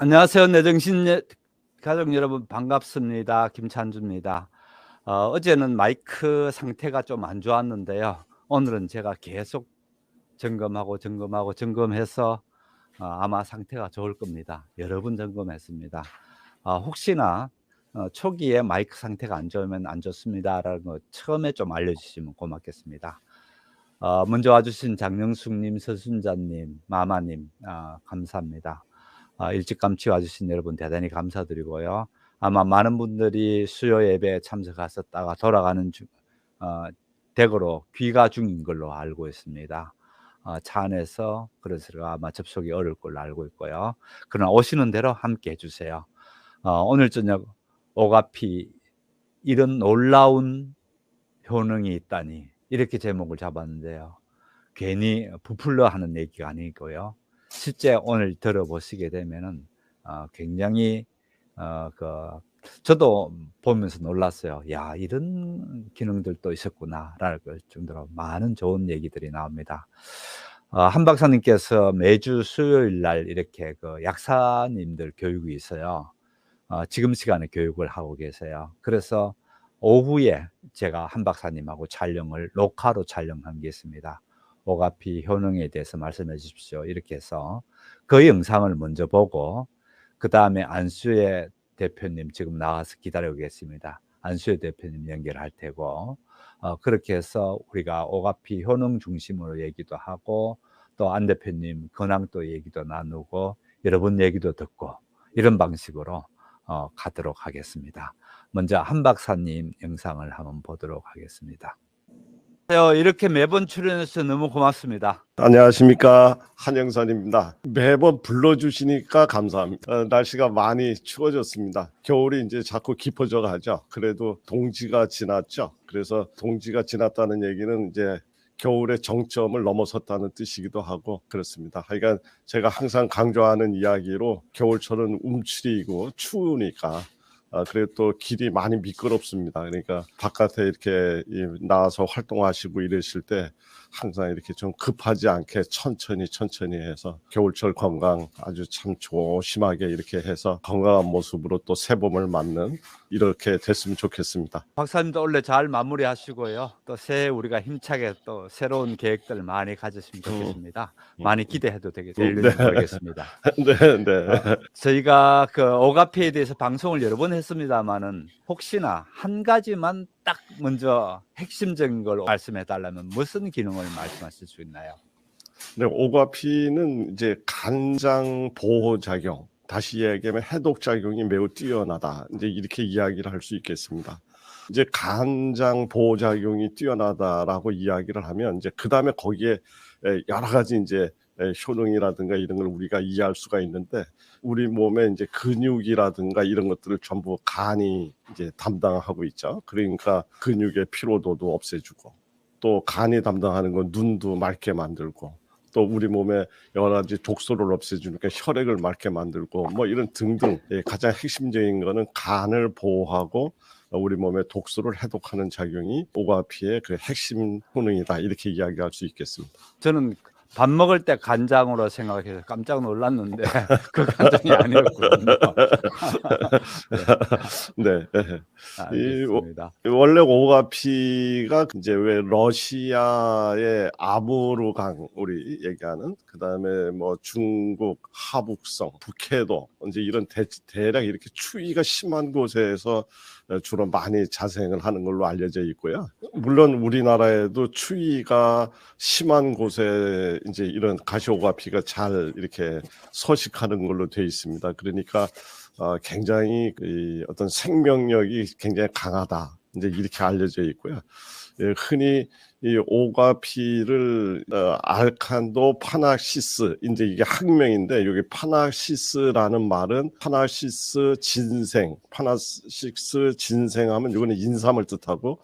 안녕하세요. 내정신 가족 여러분 반갑습니다. 김찬주입니다. 어제는 마이크 상태가 좀 안 좋았는데요. 오늘은 제가 계속 점검해서 아마 상태가 좋을 겁니다. 여러 번 점검했습니다. 혹시나 초기에 마이크 상태가 안 좋으면 안 좋습니다라는 거 처음에 좀 알려주시면 고맙겠습니다. 먼저 와주신 장영숙님, 서순자님, 마마님 감사합니다. 일찌감치 와주신 여러분 대단히 감사드리고요. 아마 많은 분들이 수요 예배에 참석하셨다가 돌아가는 댁으로 귀가 중인 걸로 알고 있습니다. 차 안에서 그래서 아마 접속이 어려울 걸로 알고 있고요. 그러나 오시는 대로 함께 해주세요. 오늘 저녁 오가피 이런 놀라운 효능이 있다니 이렇게 제목을 잡았는데요. 괜히 부풀려 하는 얘기가 아니고요. 실제 오늘 들어보시게 되면은 굉장히 저도 보면서 놀랐어요. '야 이런 기능들도 있었구나.'라는 걸 정도로 많은 좋은 얘기들이 나옵니다. 한 박사님께서 매주 수요일 날 이렇게 약사님들 교육이 있어요. 지금 시간에 교육을 하고 계세요. 그래서 오후에 제가 한 박사님하고 녹화로 촬영한 게 있습니다. 오가피 효능에 대해서 말씀해 주십시오. 이렇게 해서 그 영상을 먼저 보고 그다음에 안수혜 대표님 지금 나와서 기다리고 계십니다. 안수혜 대표님 연결할 테고 그렇게 해서 우리가 오가피 효능 중심으로 얘기도 하고 또 안 대표님 근황도 얘기도 나누고 여러분 얘기도 듣고 이런 방식으로 가도록 하겠습니다. 먼저 한 박사님 영상을 한번 보도록 하겠습니다. 이렇게 매번 출연해 주셔서 너무 고맙습니다. 안녕하십니까, 한영선입니다. 매번 불러주시니까 감사합니다. 날씨가 많이 추워졌습니다. 겨울이 이제 자꾸 깊어져 가죠. 그래도 동지가 지났죠. 그래서 동지가 지났다는 얘기는 이제 겨울의 정점을 넘어섰다는 뜻이기도 하고 그렇습니다. 그러니까 제가 항상 강조하는 이야기로 겨울철은 움츠리고 추우니까 그리고 또 길이 많이 미끄럽습니다. 그러니까 바깥에 이렇게 나와서 활동하시고 이러실 때 항상 이렇게 좀 급하지 않게 천천히 해서 겨울철 건강 아주 참 조심하게 이렇게 해서 건강한 모습으로 또 새봄을 맞는 이렇게 됐으면 좋겠습니다. 박사님도 원래 잘 마무리하시고요. 또 새해 우리가 힘차게 또 새로운 계획들 많이 가졌으면 좋겠습니다. 많이 기대해도 될는지 모르겠습니다. 네. 저희가 오가피에 대해서 방송을 여러 번 했습니다만은 혹시나 한 가지만 딱 먼저 핵심적인 걸 말씀해 달라면 무슨 기능을 말씀하실 수 있나요? 네, 오가피는 이제 간장 보호 작용, 다시 얘기하면 해독 작용이 매우 뛰어나다. 이제 이렇게 이야기를 할 수 있겠습니다. 이제 간장 보호 작용이 뛰어나다라고 이야기를 하면 이제 그다음에 거기에 여러 가지 이제 효능이라든가 이런 걸 우리가 이해할 수가 있는데 우리 몸에 이제 근육이라든가 이런 것들을 전부 간이 이제 담당하고 있죠. 그러니까 근육의 피로도도 없애주고 또 간이 담당하는 건 눈도 맑게 만들고 또 우리 몸에 여러 가지 독소를 없애주니까 혈액을 맑게 만들고 뭐 이런 등등 가장 핵심적인 거는 간을 보호하고 우리 몸의 독소를 해독하는 작용이 오가피의 그 핵심 효능이다 이렇게 이야기할 수 있겠습니다. 저는 밥 먹을 때 간장으로 생각해서 깜짝 놀랐는데 그 간장이 아니었거든요. 네. 알겠습니다. 원래 오가피가 이제 왜 러시아의 아무르강 우리 얘기하는 그다음에 뭐 중국 하북성, 북해도 이제 이런 대략 이렇게 추위가 심한 곳에서 주로 많이 자생을 하는 걸로 알려져 있고요. 물론 우리나라에도 추위가 심한 곳에 이제 이런 가시오가피가 잘 이렇게 서식하는 걸로 되어 있습니다. 그러니까 굉장히 어떤 생명력이 굉장히 강하다. 이제 이렇게 알려져 있고요. 흔히 이 오가피를 알칸도 파낙시스 이제 이게 학명인데 여기 파낙시스라는 말은 파낙시스 진생, 파낙시스 진생하면 이거는 인삼을 뜻하고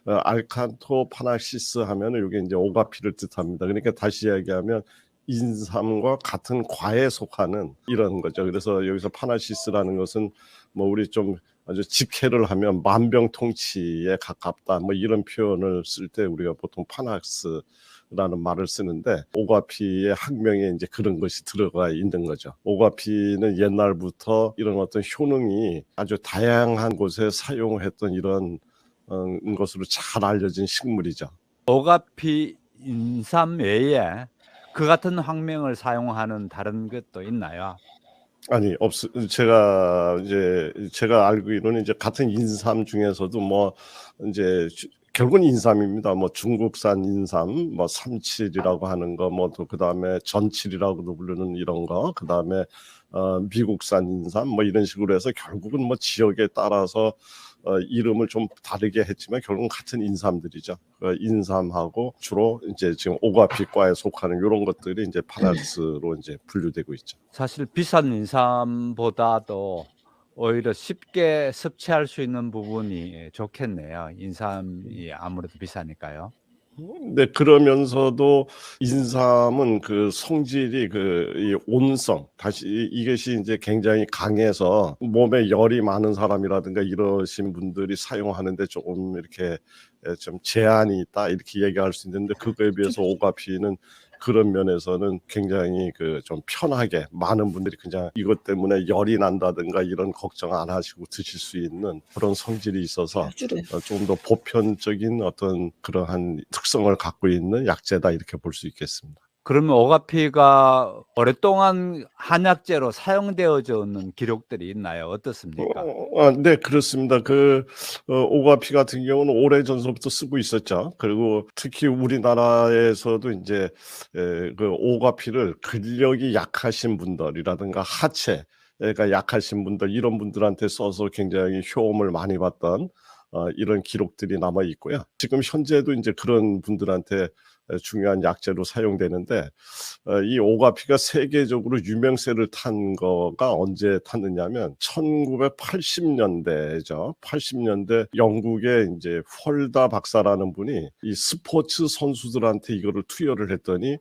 알칸토 파낙시스 하면은 이게 이제 오가피를 뜻합니다. 그러니까 다시 얘기하면 인삼과 같은 과에 속하는 이런 거죠. 그래서 여기서 파나시스라는 것은 뭐 우리 좀 아주 직해를 하면 만병통치에 가깝다. 뭐 이런 표현을 쓸 때 우리가 보통 파낙스라는 말을 쓰는데 오가피의 학명에 이제 그런 것이 들어가 있는 거죠. 오가피는 옛날부터 이런 어떤 효능이 아주 다양한 곳에 사용했던 이런 것으로 잘 알려진 식물이죠. 오가피 인삼 외에 그 같은 학명을 사용하는 다른 것도 있나요? 아니 제가 알기로는 이제 같은 인삼 중에서도 뭐 이제 결국은 인삼입니다. 뭐 중국산 인삼, 뭐 삼칠이라고 하는 거, 뭐 또 그다음에 전칠이라고도 부르는 이런 거, 그다음에 미국산 인삼, 뭐 이런 식으로 해서 결국은 뭐 지역에 따라서 이름을 좀 다르게 했지만 결국은 같은 인삼들이죠. 인삼하고 주로 이제 지금 오가피과에 속하는 이런 것들이 이제 파낙스로 이제 분류되고 있죠. 사실 비싼 인삼보다도 오히려 쉽게 섭취할 수 있는 부분이 좋겠네요. 인삼이 아무래도 비싸니까요. 네, 그러면서도 인삼은 그 성질이 이 온성, 다시 이것이 이제 굉장히 강해서 몸에 열이 많은 사람이라든가 이러신 분들이 사용하는데 조금 이렇게 좀 제한이 있다 이렇게 얘기할 수 있는데 그거에 비해서 오가피는 그런 면에서는 굉장히 그 좀 편하게 많은 분들이 그냥 이것 때문에 열이 난다든가 이런 걱정 안 하시고 드실 수 있는 그런 성질이 있어서 좀 더 보편적인 어떤 그러한 특성을 갖고 있는 약재다 이렇게 볼 수 있겠습니다. 그러면 오가피가 오랫동안 한약재로 사용되어져 있는 기록들이 있나요? 어떻습니까? 네, 그렇습니다. 오가피 같은 경우는 오래전서부터 쓰고 있었죠. 그리고 특히 우리나라에서도 이제 그 오가피를 근력이 약하신 분들이라든가 하체가 약하신 분들 이런 분들한테 써서 굉장히 효험을 많이 봤던 이런 기록들이 남아 있고요. 지금 현재도 이제 그런 분들한테 중요한 약재로 사용되는데 이 오가피가 세계적으로 유명세를 탄 거가 언제 탔느냐면 1980년대죠. 80년대 영국의 이제 펄다 박사라는 분이 이 스포츠 선수들한테 이거를 투여를 했더니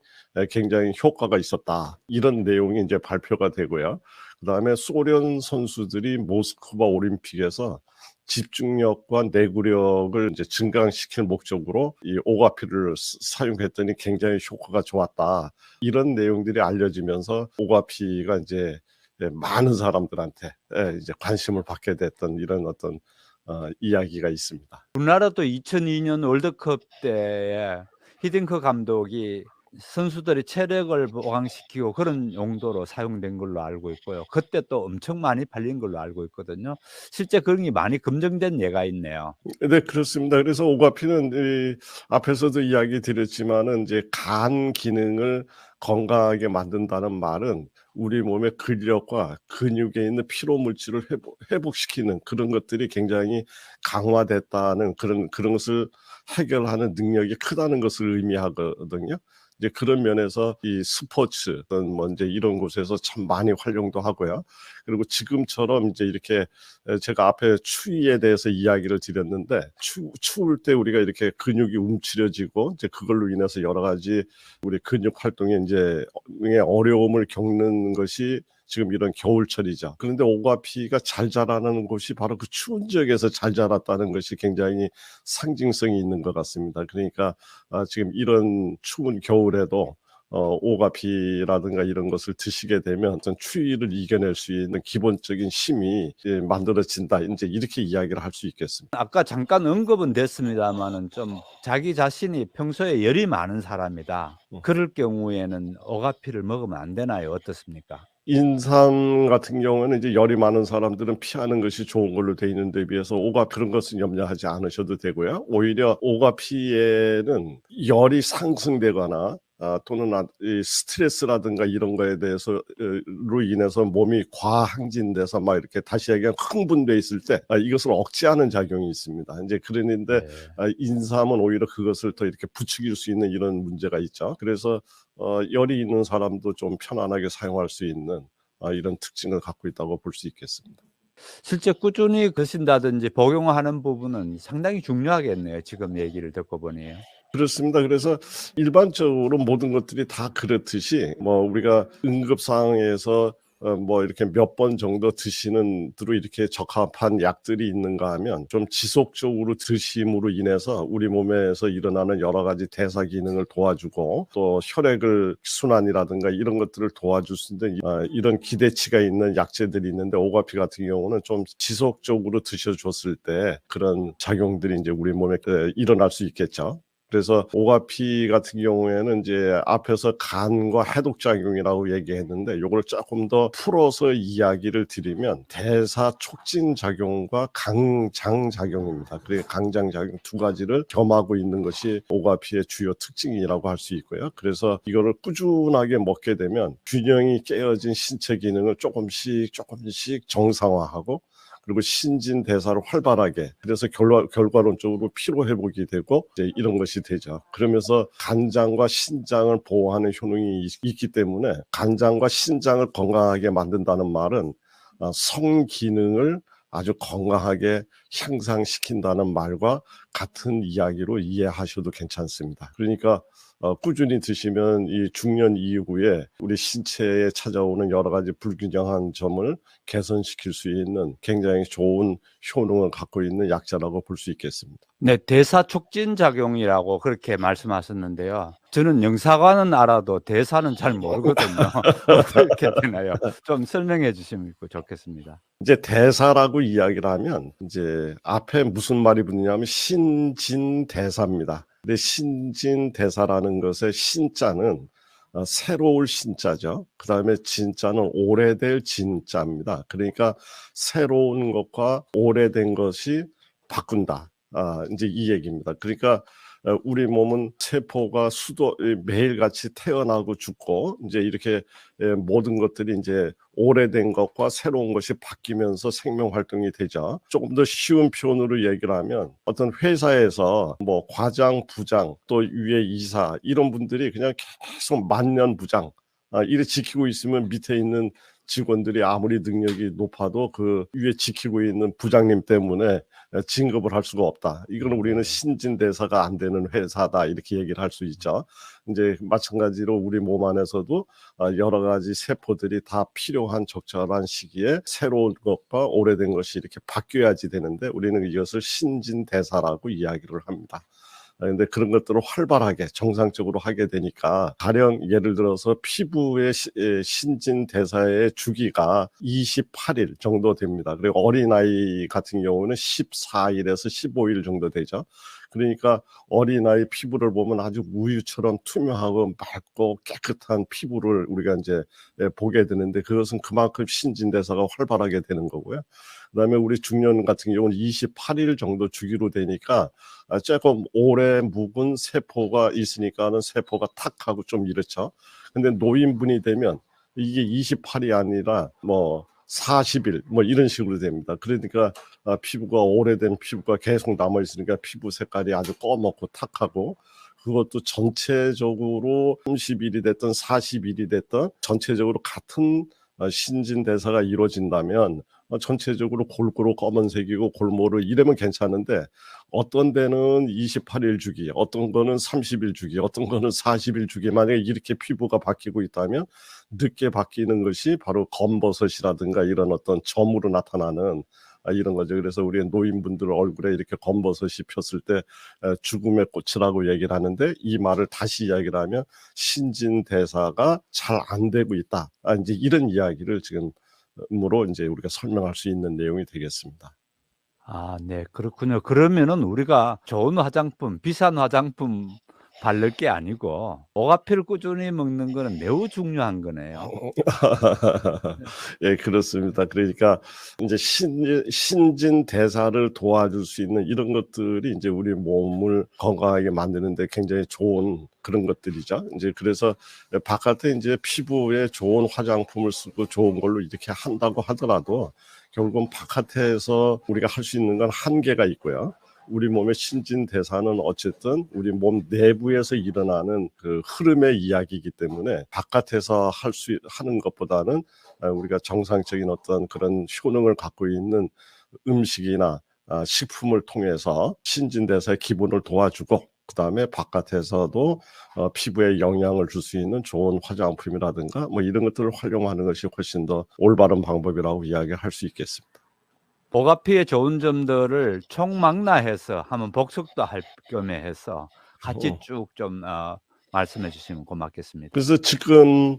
굉장히 효과가 있었다. 이런 내용이 이제 발표가 되고요. 그다음에 소련 선수들이 모스크바 올림픽에서 집중력과 내구력을 이제 증강시킬 목적으로 이 오가피를 사용했더니 굉장히 효과가 좋았다. 이런 내용들이 알려지면서 오가피가 이제 많은 사람들한테 이제 관심을 받게 됐던 이런 어떤 이야기가 있습니다. 우리나라도 2002년 월드컵 때에 히딩크 감독이 선수들의 체력을 보강시키고 그런 용도로 사용된 걸로 알고 있고요. 그때 또 엄청 많이 팔린 걸로 알고 있거든요. 실제 그런 게 많이 검증된 예가 있네요. 네, 그렇습니다. 그래서 오가피는 앞에서도 이야기 드렸지만은 이제 간 기능을 건강하게 만든다는 말은 우리 몸의 근력과 근육에 있는 피로 물질을 회복시키는 그런 것들이 굉장히 강화됐다는 그런 것을 해결하는 능력이 크다는 것을 의미하거든요. 이제 그런 면에서 이 스포츠 어떤 뭐 이제 이런 곳에서 참 많이 활용도 하고요. 그리고 지금처럼 이제 이렇게 제가 앞에 추위에 대해서 이야기를 드렸는데 추울 때 우리가 이렇게 근육이 움츠려지고 이제 그걸로 인해서 여러 가지 우리 근육 활동에 이제 어려움을 겪는 것이 지금 이런 겨울철이죠. 그런데 오가피가 잘 자라는 곳이 바로 그 추운 지역에서 잘 자랐다는 것이 굉장히 상징성이 있는 것 같습니다. 그러니까 지금 이런 추운 겨울에도 오가피라든가 이런 것을 드시게 되면 어떤 추위를 이겨낼 수 있는 기본적인 힘이 만들어진다. 이제 이렇게 이야기를 할 수 있겠습니다. 아까 잠깐 언급은 됐습니다마는 좀 자기 자신이 평소에 열이 많은 사람이다. 그럴 경우에는 오가피를 먹으면 안 되나요? 어떻습니까? 인삼 같은 경우는 이제 열이 많은 사람들은 피하는 것이 좋은 걸로 돼 있는 데 비해서 오가피 그런 것은 염려하지 않으셔도 되고요. 오히려 오가피에는 열이 상승되거나 또는 이 스트레스라든가 이런 거에 대해서 로 인해서 몸이 과항진돼서 막 이렇게 다시 얘기하면 흥분돼 있을 때 이것을 억제하는 작용이 있습니다. 이제 그러는데 네. 인삼은 오히려 그것을 더 이렇게 부추길 수 있는 이런 문제가 있죠. 그래서 열이 있는 사람도 좀 편안하게 사용할 수 있는 이런 특징을 갖고 있다고 볼 수 있겠습니다. 실제 꾸준히 드신다든지 복용하는 부분은 상당히 중요하겠네요. 지금 얘기를 듣고 보니. 그렇습니다. 그래서 일반적으로 모든 것들이 다 그렇듯이 뭐 우리가 응급 상황에서 뭐 이렇게 몇 번 정도 드시는 대로 이렇게 적합한 약들이 있는가 하면 좀 지속적으로 드심으로 인해서 우리 몸에서 일어나는 여러 가지 대사 기능을 도와주고 또 혈액을 순환이라든가 이런 것들을 도와줄 수 있는 이런 기대치가 있는 약재들이 있는데 오가피 같은 경우는 좀 지속적으로 드셔줬을 때 그런 작용들이 이제 우리 몸에 일어날 수 있겠죠. 그래서 오가피 같은 경우에는 이제 앞에서 간과 해독 작용이라고 얘기했는데 요걸 조금 더 풀어서 이야기를 드리면 대사 촉진 작용과 강장 작용입니다. 그러니까 강장 작용 두 가지를 겸하고 있는 것이 오가피의 주요 특징이라고 할 수 있고요. 그래서 이거를 꾸준하게 먹게 되면 균형이 깨어진 신체 기능을 조금씩 정상화하고 그리고 신진대사를 활발하게 그래서 결과론적으로 피로 회복이 되고 이제 이런 것이 되죠. 그러면서 간장과 신장을 보호하는 효능이 있기 때문에 간장과 신장을 건강하게 만든다는 말은 성 기능을 아주 건강하게 향상시킨다는 말과 같은 이야기로 이해하셔도 괜찮습니다. 그러니까 꾸준히 드시면 이 중년 이후에 우리 신체에 찾아오는 여러 가지 불균형한 점을 개선시킬 수 있는 굉장히 좋은 효능을 갖고 있는 약재라고 볼 수 있겠습니다. 네, 대사 촉진 작용이라고 그렇게 말씀하셨는데요. 저는 영사관은 알아도 대사는 잘 모르거든요. 어떻게 되나요? 좀 설명해 주시면 좋겠습니다. 이제 대사라고 이야기를 하면 이제 앞에 무슨 말이 붙느냐면 신진대사입니다. 근데 신진대사라는 것의 신자는 새로울 신자죠. 그 다음에 진자는 오래될 진자입니다. 그러니까 새로운 것과 오래된 것이 바꾼다. 이제 이 얘기입니다. 그러니까 우리 몸은 세포가 매일같이 태어나고 죽고 이제 이렇게 모든 것들이 이제 오래된 것과 새로운 것이 바뀌면서 생명 활동이 되죠. 조금 더 쉬운 표현으로 얘기를 하면 어떤 회사에서 뭐 과장, 부장 또 위에 이사 이런 분들이 그냥 계속 만년부장 이래 지키고 있으면 밑에 있는 직원들이 아무리 능력이 높아도 그 위에 지키고 있는 부장님 때문에 진급을 할 수가 없다. 이건 우리는 신진대사가 안 되는 회사다 이렇게 얘기를 할 수 있죠. 이제 마찬가지로 우리 몸 안에서도 여러 가지 세포들이 다 필요한 적절한 시기에 새로운 것과 오래된 것이 이렇게 바뀌어야지 되는데 우리는 이것을 신진대사라고 이야기를 합니다. 근데 그런 것들을 활발하게 정상적으로 하게 되니까 가령 예를 들어서 피부의 신진대사의 주기가 28일 정도 됩니다. 그리고 어린아이 같은 경우는 14일에서 15일 정도 되죠. 그러니까 어린아이 피부를 보면 아주 우유처럼 투명하고 맑고 깨끗한 피부를 우리가 이제 보게 되는데 그것은 그만큼 신진대사가 활발하게 되는 거고요. 그다음에 우리 중년 같은 경우는 28일 정도 주기로 되니까 조금 오래 묵은 세포가 있으니까는 세포가 탁 하고 좀 이렇죠. 근데 노인분이 되면 이게 28이 아니라 뭐 40일 뭐 이런 식으로 됩니다. 그러니까 피부가 오래된 피부가 계속 남아 있으니까 피부 색깔이 아주 꺼먹고 탁하고 그것도 전체적으로 30일이 됐든 40일이 됐든 전체적으로 같은 신진대사가 이루어진다면 전체적으로 골고루 검은색이고 골고루 이러면 괜찮은데 어떤 데는 28일 주기, 어떤 거는 30일 주기, 어떤 거는 40일 주기 만약에 이렇게 피부가 바뀌고 있다면 늦게 바뀌는 것이 바로 검버섯이라든가 이런 어떤 점으로 나타나는 이런 거죠. 그래서 우리 노인분들 얼굴에 이렇게 검버섯이 폈을 때 죽음의 꽃이라고 얘기를 하는데 이 말을 다시 이야기를 하면 신진대사가 잘 안 되고 있다. 이제 이런 이야기를 지금으로 이제 우리가 설명할 수 있는 내용이 되겠습니다. 네. 그렇군요. 그러면은 우리가 좋은 화장품, 비싼 화장품 바를 게 아니고 오가피를 꾸준히 먹는 거는 매우 중요한 거네요. 예, 그렇습니다. 그러니까 이제 신진대사를 도와줄 수 있는 이런 것들이 이제 우리 몸을 건강하게 만드는데 굉장히 좋은 그런 것들이죠. 이제 그래서 바깥에 이제 피부에 좋은 화장품을 쓰고 좋은 걸로 이렇게 한다고 하더라도 결국은 바깥에서 우리가 할 수 있는 건 한계가 있고요. 우리 몸의 신진대사는 어쨌든 우리 몸 내부에서 일어나는 그 흐름의 이야기이기 때문에 바깥에서 하는 것보다는 우리가 정상적인 어떤 그런 효능을 갖고 있는 음식이나 식품을 통해서 신진대사의 기본을 도와주고 그다음에 바깥에서도 피부에 영향을 줄 수 있는 좋은 화장품이라든가 뭐 이런 것들을 활용하는 것이 훨씬 더 올바른 방법이라고 이야기할 수 있겠습니다. 오가피의 좋은 점들을 총망라해서 한번 복습도 할 겸해 해서 같이 어. 쭉 좀 말씀해 주시면 고맙겠습니다. 그래서 지금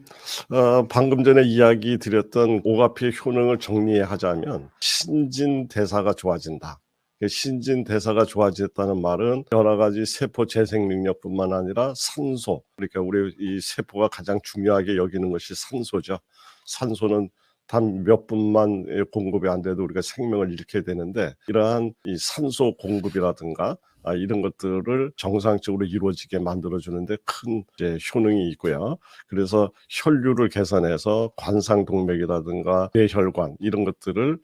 방금 전에 이야기 드렸던 오가피의 효능을 정리하자면 신진대사가 좋아진다. 신진대사가 좋아졌다는 말은 여러 가지 세포 재생 능력뿐만 아니라 산소, 그러니까 우리 이 세포가 가장 중요하게 여기는 것이 산소죠. 산소는 단 몇 분만 공급이 안 돼도 우리가 생명을 잃게 되는데, 이러한 이 산소 공급이라든가 이런 것들을 정상적으로 이루어지게 만들어주는데 큰 이제 효능이 있고요. 그래서 혈류를 개선해서 관상동맥이라든가 뇌혈관 이런 것들을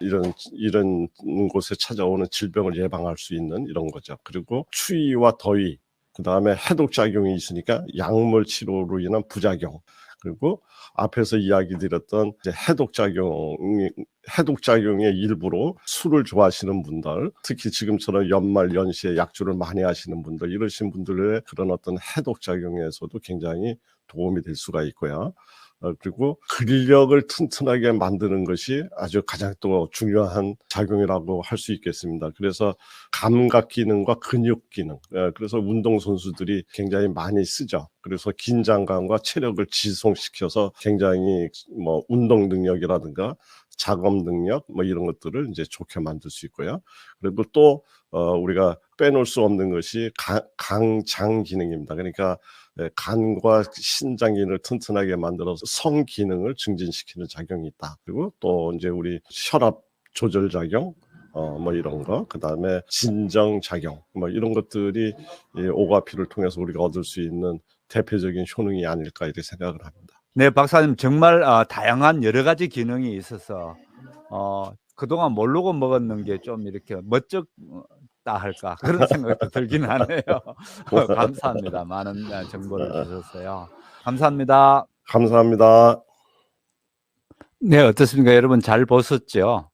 이런 곳에 찾아오는 질병을 예방할 수 있는 이런 거죠. 그리고 추위와 더위, 그 다음에 해독작용이 있으니까 약물 치료로 인한 부작용, 그리고 앞에서 이야기 드렸던 이제 해독작용의 일부로 술을 좋아하시는 분들, 특히 지금처럼 연말 연시에 약주를 많이 하시는 분들, 이러신 분들의 그런 어떤 해독작용에서도 굉장히 도움이 될 수가 있고요. 그리고 근력을 튼튼하게 만드는 것이 아주 가장 또 중요한 작용이라고 할 수 있겠습니다. 그래서 감각 기능과 근육 기능, 그래서 운동선수들이 굉장히 많이 쓰죠. 그래서 긴장감과 체력을 지속시켜서 굉장히 뭐 운동 능력이라든가 작업 능력 뭐 이런 것들을 이제 좋게 만들 수 있고요. 그리고 또 우리가 빼놓을 수 없는 것이 강장 기능입니다. 그러니까 간과 신장 기능을 튼튼하게 만들어서 성 기능을 증진시키는 작용이 있다. 그리고 또 이제 우리 혈압 조절 작용, 뭐 이런 거, 그 다음에 진정 작용, 뭐 이런 것들이 이 오가피를 통해서 우리가 얻을 수 있는 대표적인 효능이 아닐까 이렇게 생각을 합니다. 네, 박사님 정말 다양한 여러 가지 기능이 있어서 그동안 모르고 먹었는 게 좀 이렇게 멋쩍다 할까 그런 생각도 들긴 하네요. 감사합니다. 많은 정보를 주셔서요. 감사합니다. 감사합니다. 네, 어떻습니까? 여러분 잘 보셨죠?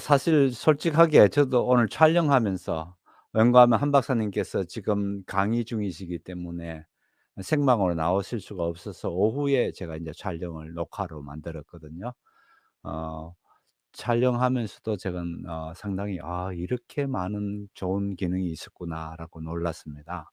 사실 솔직하게 저도 오늘 촬영하면서 왠가하면 한 박사님께서 지금 강의 중이시기 때문에 생방으로 나오실 수가 없어서 오후에 제가 이제 촬영을 녹화로 만들었거든요. 어 촬영하면서도 제가 상당히 '아 이렇게 많은 좋은 기능이 있었구나.'라고 놀랐습니다.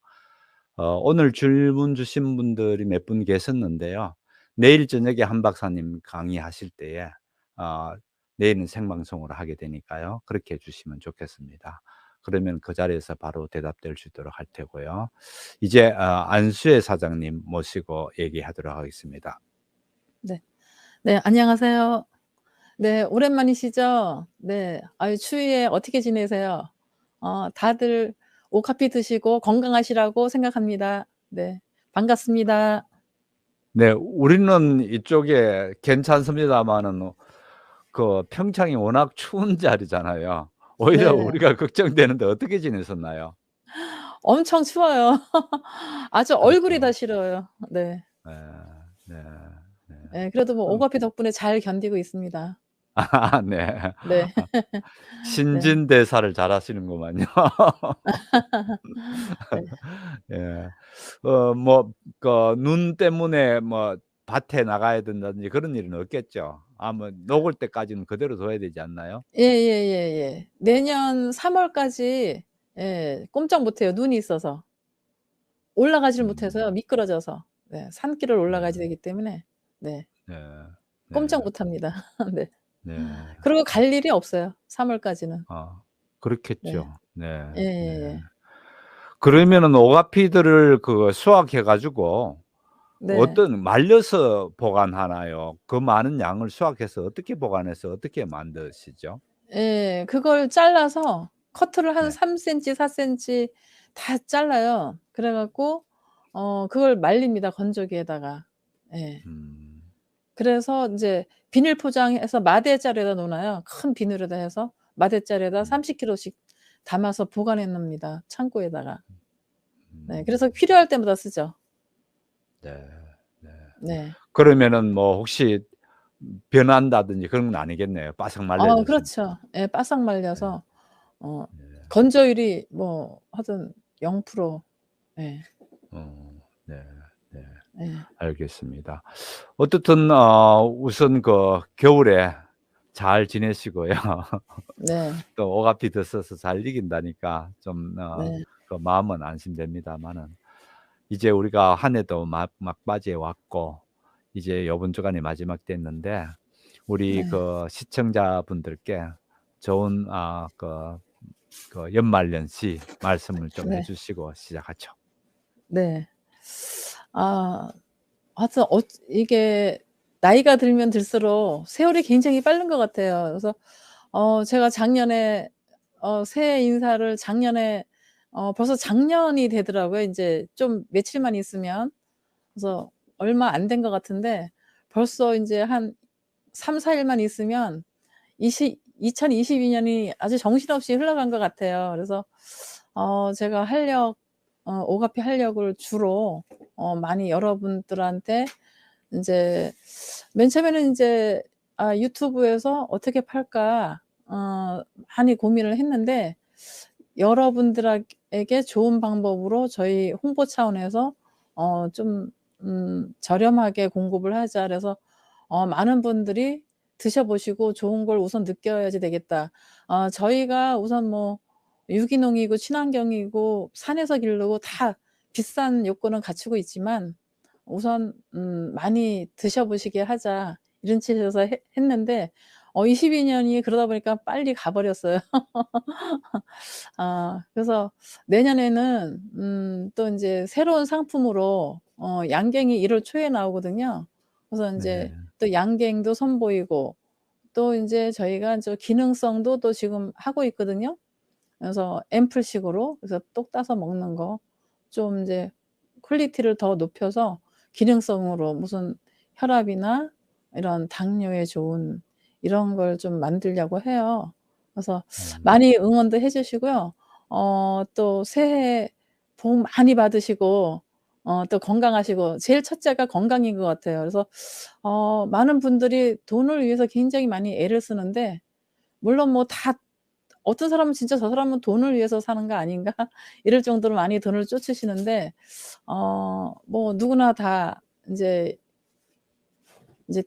오늘 질문 주신 분들이 몇 분 계셨는데요. 내일 저녁에 한 박사님 강의하실 때에 어 내일은 생방송으로 하게 되니까요. 그렇게 해 주시면 좋겠습니다. 그러면 그 자리에서 바로 대답될 수 있도록 할 테고요. 이제 안수혜 사장님 모시고 얘기하도록 하겠습니다. 네. 네, 안녕하세요. 네, 오랜만이시죠? 네. 아유, 추위에 어떻게 지내세요? 다들 오카피 드시고 건강하시라고 생각합니다. 네. 반갑습니다. 네. 우리는 이쪽에 괜찮습니다마는 그 평창이 워낙 추운 자리잖아요. 오히려 네. 우리가 걱정되는데 어떻게 지내셨나요? 엄청 추워요. 아주 얼굴이 다 그렇죠. 시려요. 네. 네. 네. 네. 예, 그래도 뭐 음. 오카피 덕분에 잘 견디고 있습니다. 아 네. 네. 네. 신진대사를 잘하시는구만요. 네. 예. 뭐 그 눈 때문에 뭐 밭에 나가야 된다든지 그런 일은 없겠죠? 뭐 녹을 때까지는 그대로 둬야 되지 않나요? 예예예예. 내년 3 월까지 예, 꼼짝 못 해요, 눈이 있어서. 올라가지를 못해서요. 음. 미끄러져서. 네. 산길을 네. 올라가야 되기 때문에 네. 네. 꼼짝 네. 못 합니다. 네. 네. 그리고 갈 일이 없어요, 3 월까지는. 그렇겠죠. 네. 네. 네. 예예예. 그러면은 오가피들을 그 수확해 가지고 네. 어떤 말려서 보관하나요? 그 많은 양을 수확해서 어떻게 보관해서 어떻게 만드시죠? 예. 그걸 잘라서 커트를 한 네. 3 센치, 4 센치 다 잘라요. 그래 갖고 그걸 말립니다, 건조기에다가. 예. 음. 그래서 인제 비닐 포장해서 마대자루에다 놓어 놔요. 큰 비닐에다 해서 마대자루에다 음. 30 킬로씩 담아서 보관해 놉니다, 창고에다가. 네. 그래서 음. 필요할 때마다 쓰죠. 네. 네. 네. 그러면은 뭐 혹시 변한다든지 그런 건 아니겠네요. 바싹 말려졌으니까. 그렇죠. 예, 바싹 네. 말려서 어 네. 건조율이 뭐 하여튼 0% 예. 네. 네. 예. 알겠습니다. 어떻든 우선 그 겨울에 잘 지내시고요. 네. 또 오가피 드셔서 잘 이긴다니까 좀 네. 그 마음은 안심됩니다마는 이제 우리가 한 해도 막바지에 왔고 이제 요번 주간이 마지막 됐는데 우리 네. 그 시청자분들께 좋은 그 연말연시 말씀을 좀 해 네. 주시고 시작하죠. 네. 아 하여튼 이게 나이가 들면 들수록 세월이 굉장히 빠른 것 같아요. 그래서 제가 작년에 새해 인사를 작년에 벌써 작년이 되더라고요, 인제 좀 며칠만 있으면. 그래서 얼마 안 된 것 같은데 벌써 인제 한 3-4 일만 있으면 2022 년이 아주 정신없이 흘러간 것 같아요. 그래서 제가 오가피 활력을 주로 많이 여러분들한테 인제 맨 처음에는 인제 유튜브에서 '어떻게 팔까?' 많이 고민을 했는데 여러분들에게 좋은 방법으로 저희 홍보 차원에서 좀 저렴하게 공급을 하자. 그래서 많은 분들이 드셔 보시고 '좋은 걸 우선 느껴야지 되겠다.' 저희가 우선 뭐 유기농이고 친환경이고 산에서 기르고 다 비싼 요건은 갖추고 있지만 우선 "많이 드셔 보시게 하자." 이런 취지에서 했는데 22 년이 그러다 보니까 빨리 가 버렸어요. 그래서 내년에는 또 인제 새로운 상품으로 양갱이 1월 초에 나오거든요. 그래서 인제 네. 또 양갱도 선보이고 또 인제 저희가 저 기능성도 또 지금 하고 있거든요. 그래서 앰플식으로 그래서 똑 따서 먹는 거 좀 인제 퀄리티를 더 높여서 기능성으로 무슨 혈압이나 이런 당뇨에 좋은 이런 걸 좀 만들려고 해요. 그래서 음. 많이 응원도 해 주시고요. 또 새해 복 많이 받으시고 또 건강하시고 제일 첫째가 건강인 것 같아요. 그래서 많은 분들이 돈을 위해서 굉장히 많이 애를 쓰는데 물론 뭐 다 어떤 사람은 진짜 '저 사람은 돈을 위해서 사는 거 아닌가?' 이럴 정도로 많이 돈을 쫓으시는데 뭐 누구나 다 인제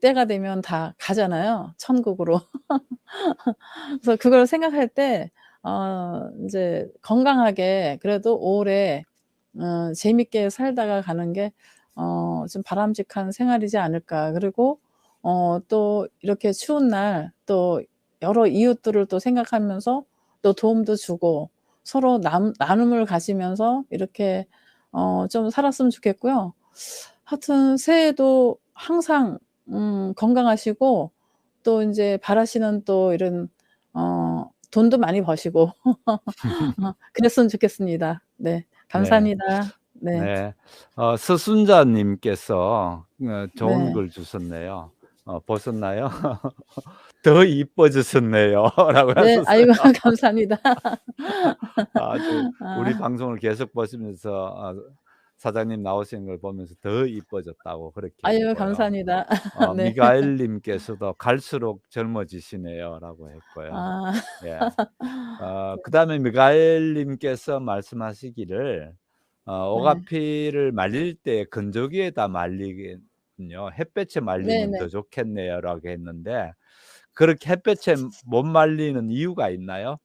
때가 되면 다 가잖아요, 천국으로. 그래서 그걸 생각할 때 인제 건강하게 그래도 오래 재밌게 살다가 가는 게 좀 바람직한 생활이지 않을까. 그리고 또 이렇게 추운 날 또 여러 이웃들을 또 생각하면서 또 도움도 주고 서로 나눔을 가지면서 이렇게 좀 살았으면 좋겠고요. 하여튼 새해에도 항상 건강하시고 또 인제 바라시는 또 이런 돈도 많이 버시고 그랬으면 좋겠습니다. 네. 네. 감사합니다. 네. 네. 서순자 님께서 좋은 네. 글 주셨네요. 보셨나요? "더 이뻐지셨네요." 라고 네. 하셨어요. 아이고 감사합니다. 아주 우리 아 방송을 계속 보시면서 사장님 나오시는 걸 보면서 더 이뻐졌다고 그렇게 아유 했고요. 감사합니다. 네. 미가엘 님께서도 "갈수록 젊어지시네요."라고 했고요. 아 예. 그다음에 미가엘 님께서 말씀하시기를 네. "오가피를 말릴 때 건조기에다 말리긴요. 햇볕에 말리면 네네. 더 좋겠네요."라고 했는데 그렇게 햇볕에 못 말리는 이유가 있나요?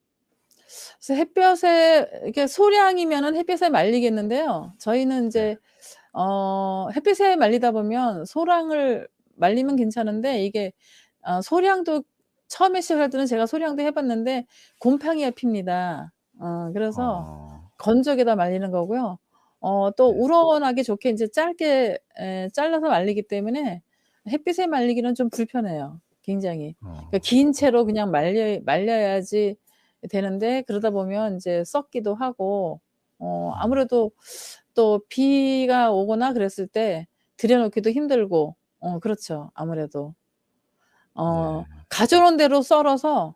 그래서 햇볕에 이렇게 소량이면은 햇빛에 말리겠는데요. 저희는 네. 인제 햇빛에 말리다 보면 소량을 말리면 괜찮은데 이게 소량도 처음에 시작할 때는 제가 소량도 해 봤는데 곰팡이가 핍니다. 그래서 어. 건조기에다 말리는 거고요. 또 네. 우러나기 좋게 인제 짧게 잘라서 말리기 때문에 햇빛에 말리기는 좀 불편해요, 굉장히. 그러니까 어. 긴 채로 그냥 말려야지 되는데 그러다 보면 인제 썩기도 하고 음. 아무래도 또 비가 오거나 그랬을 때 들여 놓기도 힘들고 그렇죠, 아무래도. 네. 가져 놓은 대로 썰어서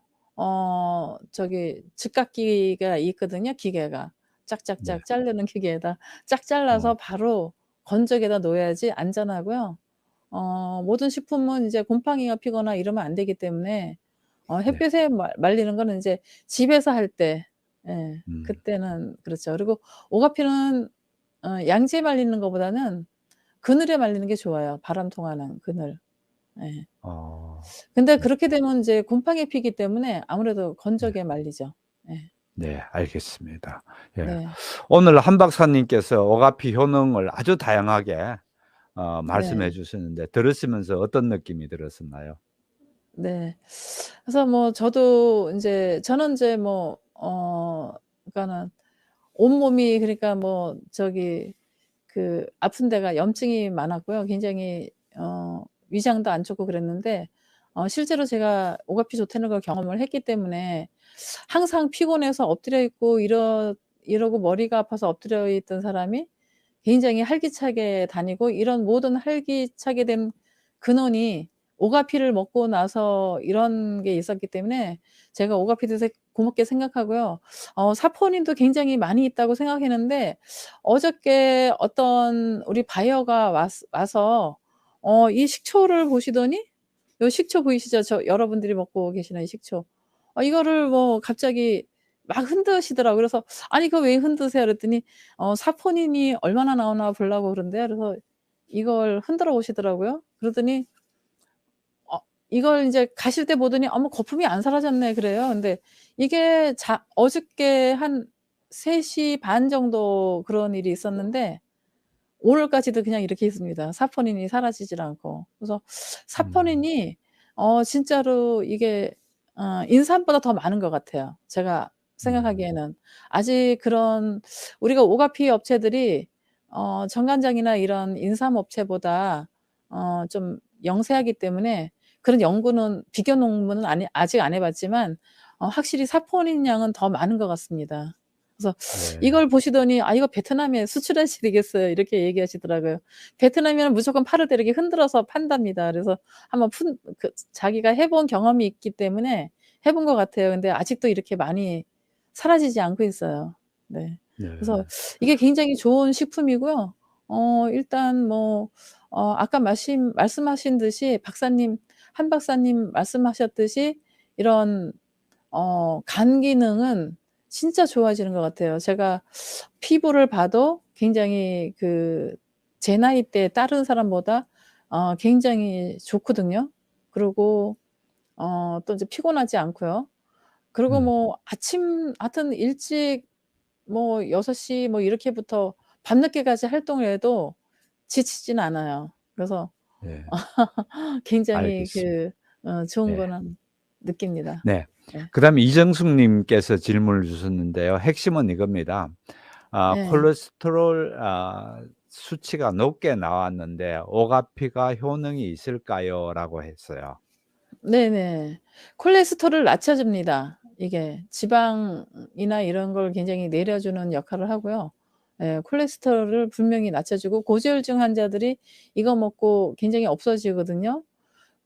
저기 즉각기가 있거든요, 기계가. 네. 짝짝짝 자르는 기계에다 짝 어. 잘라서 바로 건조기에다 놓아야지 안전하고요. 모든 식품은 이제 곰팡이가 피거나 이러면 안 되기 때문에 네. 햇빛에 말리는 거는 인제 집에서 할 때 예 음. 그때는 그렇죠. 그리고 오가피는 양지에 말리는 것보다는 그늘에 말리는 게 좋아요, 바람 통하는 그늘. 예. 어. 근데 네. 그렇게 되면 인제 곰팡이 피기 때문에 아무래도 건조하게 말리죠. 예. 네, 알겠습니다. 예. 네. 오늘 한 박사님께서 오가피 효능을 아주 다양하게 말씀해 네. 주셨는데 들으시면서 어떤 느낌이 들었었나요? 네. 그래서 뭐 저도 인제 저는 인제 뭐 그러니까는 온몸이 그러니까 뭐 저기 그 아픈 데가 염증이 많았고요. 굉장히 위장도 안 좋고 그랬는데 실제로 제가 오가피 좋다는 걸 경험을 했기 때문에 항상 피곤해서 엎드려 있고 이러고 머리가 아파서 엎드려 있던 사람이 굉장히 활기차게 다니고 이런 모든 활기차게 된 근원이 오가피를 먹고 나서 이런 게 있었기 때문에 제가 오가피에 대해서 고맙게 생각하고요. 사포닌도 굉장히 많이 있다고 생각했는데 어저께 어떤 우리 바이어가 와서 이 식초를 보시더니 요 식초 보이시죠? 여러분들이 먹고 계시는 이 식초. 이거를 뭐 갑자기 막 흔드시더라고요. 그래서 "아니 그거 왜 흔드세요?" 그랬더니 "사포닌이 얼마나 나오나 보려고 그런대요." 그래서 이걸 흔들어 보시더라고요. 그러더니 이걸 인제 가실 때 보더니 "어머 거품이 안 사라졌네." 그래요. 근데 이게 어저께 한 3시 반 정도 그런 일이 있었는데 오늘까지도 그냥 이렇게 있습니다. 사포닌이 사라지질 않고. 그래서 음. 사포닌이 진짜로 이게 인삼보다 더 많은 것 같아요, 제가 음. 생각하기에는. 아직 그런 우리가 오가피 업체들이 정관장이나 이런 인삼 업체보다 좀 영세하기 때문에 그런 연구는 비교 논문은 아직 안 해 봤지만 확실히 사포닌 양은 더 많은 것 같습니다. 그래서 네. 이걸 보시더니 "아 이거 베트남에 수출하셔야 되겠어요." 이렇게 얘기하시더라고요. 베트남에는 무조건 팔을 때 이렇게 흔들어서 판답니다. 그래서 한번 자기가 해본 경험이 있기 때문에 해본 것 같아요. 근데 아직도 이렇게 많이 사라지지 않고 있어요. 네. 네. 그래서 이게 굉장히 좋은 식품이고요. 일단 뭐 아까 말씀하신 듯이 한 박사님 말씀하셨듯이 이런 간 기능은 진짜 좋아지는 것 같아요. 제가 피부를 봐도 굉장히 제 나이 때 다른 사람보다 굉장히 좋거든요. 그리고 또 인제 피곤하지 않고요. 그리고 음. 뭐 하여튼 일찍 뭐 6시 뭐 이렇게부터 밤늦게까지 활동을 해도 지치진 않아요. 그래서 네. 굉장히 알겠습니다. 좋은 네. 거는 느낍니다. 네. 네. 그다음에 이정숙 님께서 질문을 주셨는데요. 핵심은 이겁니다. 예. 콜레스테롤 수치가 높게 나왔는데 "오가피가 효능이 있을까요?"라고 했어요. 네네. 콜레스테롤을 낮춰줍니다. 이게 지방이나 이런 걸 굉장히 내려주는 역할을 하고요. 예 콜레스테롤을 분명히 낮춰주고 고지혈증 환자들이 이거 먹고 굉장히 없어지거든요.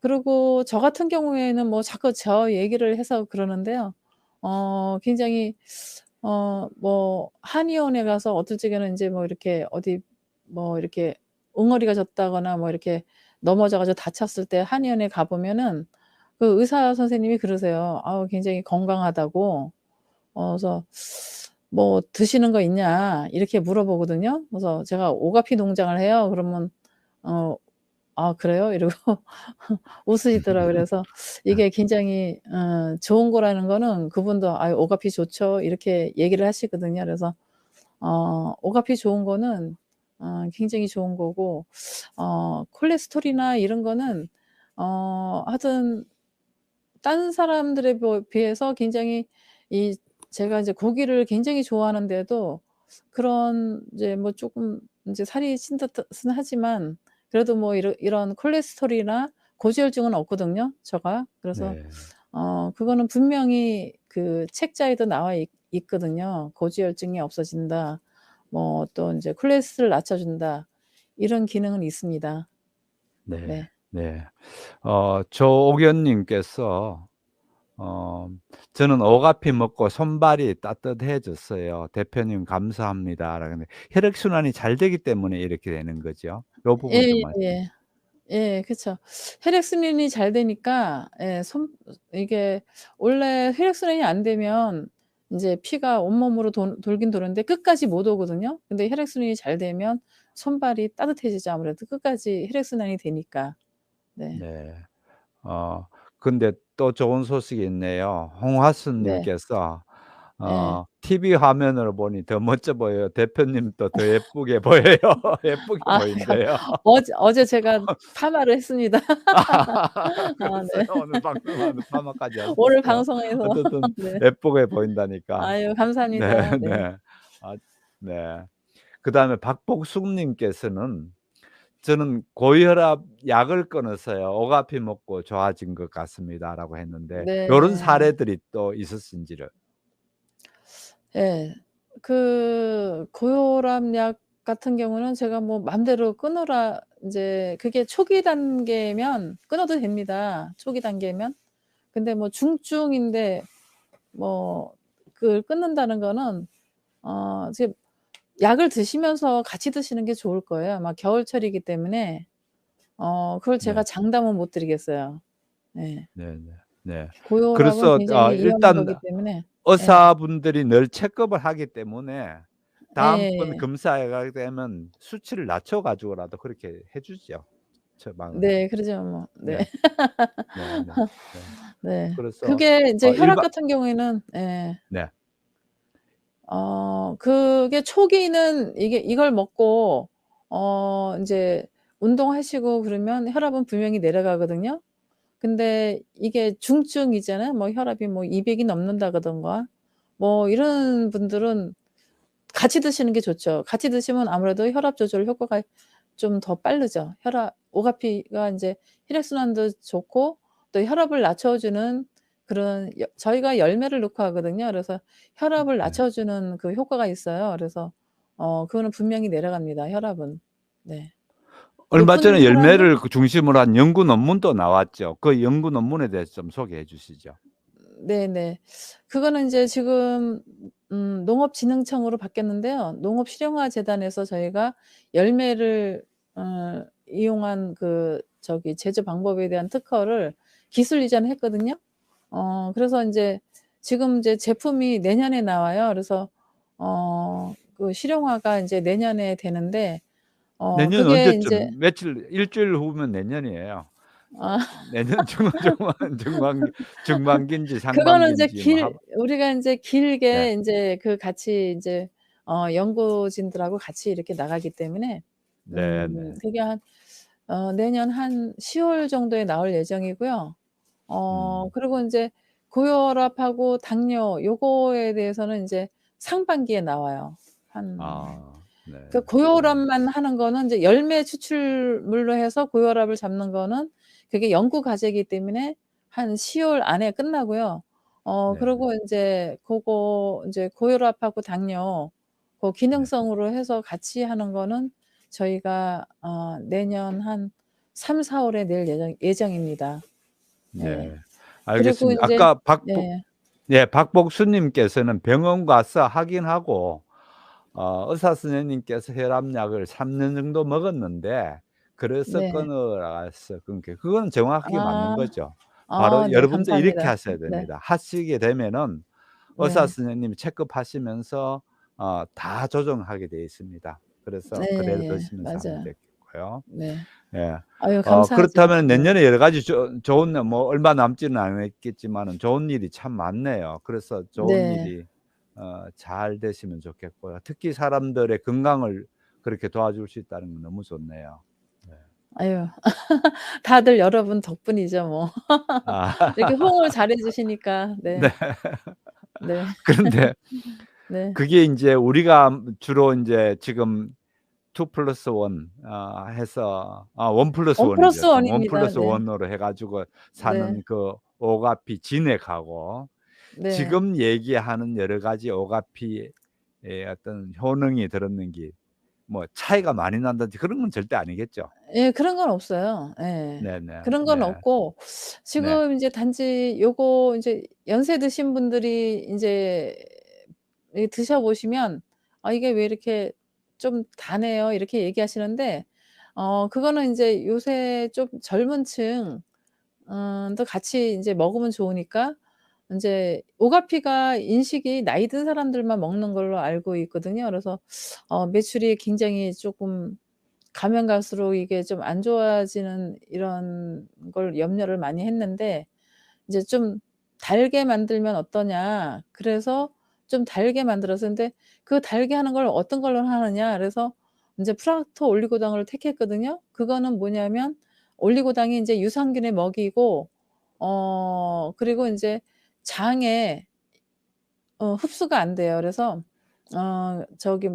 그리고 저 같은 경우에는 뭐 자꾸 저 얘기를 해서 그러는데요. 굉장히 뭐 한의원에 가서 어떨 적에는 인제 뭐 이렇게 어디 뭐 이렇게 응어리가 졌다거나 뭐 이렇게 넘어져 가지고 다쳤을 때 한의원에 가 보면은 그 의사 선생님이 그러세요. 굉장히 건강하다고. 그래서 "뭐 드시는 거 있냐?" 이렇게 물어보거든요. 그래서 제가 오가피 농장을 해요. 그러면 어 "아 그래요?" 이러고 웃으시더라고요. 그래서 이게 굉장히 좋은 거라는 거는 그분도 "아유 오가피 좋죠." 이렇게 얘기를 하시거든요. 그래서 오가피 좋은 거는 굉장히 좋은 거고 콜레스테롤이나 이런 거는 하여튼 다른 사람들에 비해서 굉장히 이 제가 이제 고기를 굉장히 좋아하는데도 그런 이제 뭐 쪼끔 인제 살이 찐 듯은 하지만 그래도 뭐 이런 콜레스테롤이나 고지혈증은 없거든요, 제가. 그래서 네. 그거는 분명히 그 책자에도 나와 있거든요. "고지혈증이 없어진다." 뭐 또 인제 "콜레스테롤 낮춰준다." 이런 기능은 있습니다. 네. 네. 네. 조옥연 님께서 "저는 오가피 먹고 손발이 따뜻해졌어요. 대표님 감사합니다."라는데 혈액순환이 잘 되기 때문에 이렇게 되는 거죠? 요 부분 좀 말씀. 예예예. 예 그쵸. 혈액순환이 잘 되니까 이게 원래 혈액순환이 안 되면 인제 피가 온몸으로 돌긴 도는데 끝까지 못 오거든요. 근데 혈액순환이 잘 되면 손발이 따뜻해지죠 아무래도 끝까지 혈액순환이 되니까. 네. 네. 어 근데 또 좋은 소식이 있네요. 홍화순 네. 님께서 예. "TV 화면으로 보니 더 멋져 보여요. 대표님도 더 예쁘게 보여요." 예쁘게 아 보인대요. 어제 제가 파마를 했습니다. 아 그랬어요? 네. 오늘 방송하는데 파마까지 오늘 하셨어요? 방송에서 어쨌든 네. 예쁘게 보인다니까. 아유 네 감사합니다. 네. 네. 아 네. 그다음에 박복숙 님께서는 "저는 고혈압 약을 끊어서요. 오가피 먹고 좋아진 것 같습니다."라고 했는데 요런 네. 사례들이 또 있으신지를. 예. 그 고혈압약 같은 경우는 제가 뭐 맘대로 끊으라 인제 그게 초기 단계면 끊어도 됩니다, 초기 단계면. 근데 뭐 중증인데 뭐 그걸 끊는다는 거는 지금 약을 드시면서 같이 드시는 게 좋을 거예요. 아마 겨울철이기 때문에 그걸 네. 제가 장담은 못 드리겠어요. 예. 네네. 네. 고혈압은 그래서 굉장히 위험한 일단 거기 때문에 예. 의사분들이 늘 체크업을 하기 때문에 다음번 예. 검사에 가게 되면 수치를 낮춰 가지고라도 그렇게 해 주죠, 처방을. 네. 그러죠 뭐. 네. 네. 네네. 네. 네. 그래서 그게 인제 혈압 일반 같은 경우에는 예. 네. 그게 초기는 이걸 먹고 인제 운동하시고 그러면 혈압은 분명히 내려가거든요. 근데 이게 중증이잖아요. 뭐 혈압이 뭐 200이 넘는다든가 뭐 이런 분들은 같이 드시는 게 좋죠. 같이 드시면 아무래도 혈압 조절 효과가 좀 더 빠르죠. 오가피가 인제 혈액순환도 좋고 또 혈압을 낮춰주는 그런 저희가 열매를 넣고 하거든요. 그래서 혈압을 네. 낮춰주는 그 효과가 있어요. 그래서 그거는 분명히 내려갑니다, 혈압은. 네. 얼마 전에 높은 열매를 사람은 그 중심으로 한 연구 논문도 나왔죠. 그 연구 논문에 대해서 좀 소개해 주시죠. 네네. 그거는 인제 지금 농업진흥청으로 바뀌었는데요. 농업실용화재단에서 저희가 열매를 이용한 그 제조 방법에 대한 특허를 기술 이전했거든요. 그래서 인제 지금 인제 제품이 내년에 나와요. 그래서 그 실용화가 인제 내년에 되는데 내년 그게 인제 언제쯤 며칠 일주일 후면 내년이에요. 아 내년 중반기인지 그거는 인제 상반기인지 뭐 하 우리가 인제 네. 길게 인제 같이 인제 연구진들하고 같이 이렇게 나가기 때문에 네네. 그게 내년 한 10월 정도에 나올 예정이고요. 음. 그리고 인제 고혈압하고 당뇨 요거에 대해서는 인제 상반기에 나와요. 아 네. 그 네. 고혈압만 하는 거는 인제 열매 추출물로 해서 고혈압을 잡는 거는 그게 연구 과제이기 때문에 한 10월 안에 끝나고요. 네네. 그러고 인제 고거 인제 고혈압하고 당뇨 네. 기능성으로 해서 같이 하는 거는 저희가 내년 한 3-4 월에 낼 예정입니다. 예. 네. 그리고 알겠습니다. 인제 아까 예. 박복수 님께서는 병원 가서 확인하고 의사 선생님께서 혈압약을 3년 정도 먹었는데 그래서 네. 끊으라서 끊게 그건 정확하게 맞는 아. 거죠. 바로 네. 여러분도 이렇게 감사합니다. 하셔야 네. 됩니다. 하시게 되면은 의사 네. 선생님이 체크하시면서 다 조정하게 되어 있습니다. 그래서 그대로 네. 드시면서 하면 맞아요. 되겠고요. 네. 예. 아유 감사하죠. 그렇다면 네. 내년에 여러 가지 좋은 뭐 얼마 남지는 않았겠지만은 좋은 일이 참 많네요. 그래서 좋은 네. 일이 잘 되시면 좋겠고요. 특히 사람들의 건강을 그렇게 도와줄 수 있다는 건 너무 좋네요. 네. 아유 다들 여러분 덕분이죠 뭐. 이렇게 아 호응을 잘해 주시니까. 네. 네. 네. 그런데 네. 그게 인제 우리가 주로 인제 지금 2+1 해서 1+1 1 플러스 이죠. 지금 1 1 입니다. 플러스 네. 1 으로 해 가지고 네. 사는 그 오가피 진액하고 네. 지금 얘기하는 여러 가지 오가피의 어떤 효능이 들었는 게 뭐 차이가 많이 난다든지 그런 건 절대 아니겠죠? 예 그런 건 없어요. 예. 네네. 그런 건 네. 없고 네. 지금 인제 단지 요거 인제 연세 드신 분들이 인제 드셔 보시면 "아 이게 왜 이렇게 좀 다네요." 이렇게 얘기하시는데 그거는 인제 요새 좀 젊은 층 또 같이 인제 먹으면 좋으니까 인제 오가피가 인식이 나이 든 사람들만 먹는 걸로 알고 있거든요. 그래서 매출이 굉장히 쪼끔 가면 갈수록 이게 좀 안 좋아지는 이런 걸 염려를 많이 했는데 이제 좀 달게 만들면 어떠냐. 그래서 좀 달게 만들어서 근데 그 달게 하는 걸 어떤 걸로 하느냐. 그래서 인제 프락토 올리고당을 택했거든요. 그거는 뭐냐면 올리고당이 인제 유산균의 먹이고 그리고 인제 장에 흡수가 안 돼요. 그래서 저기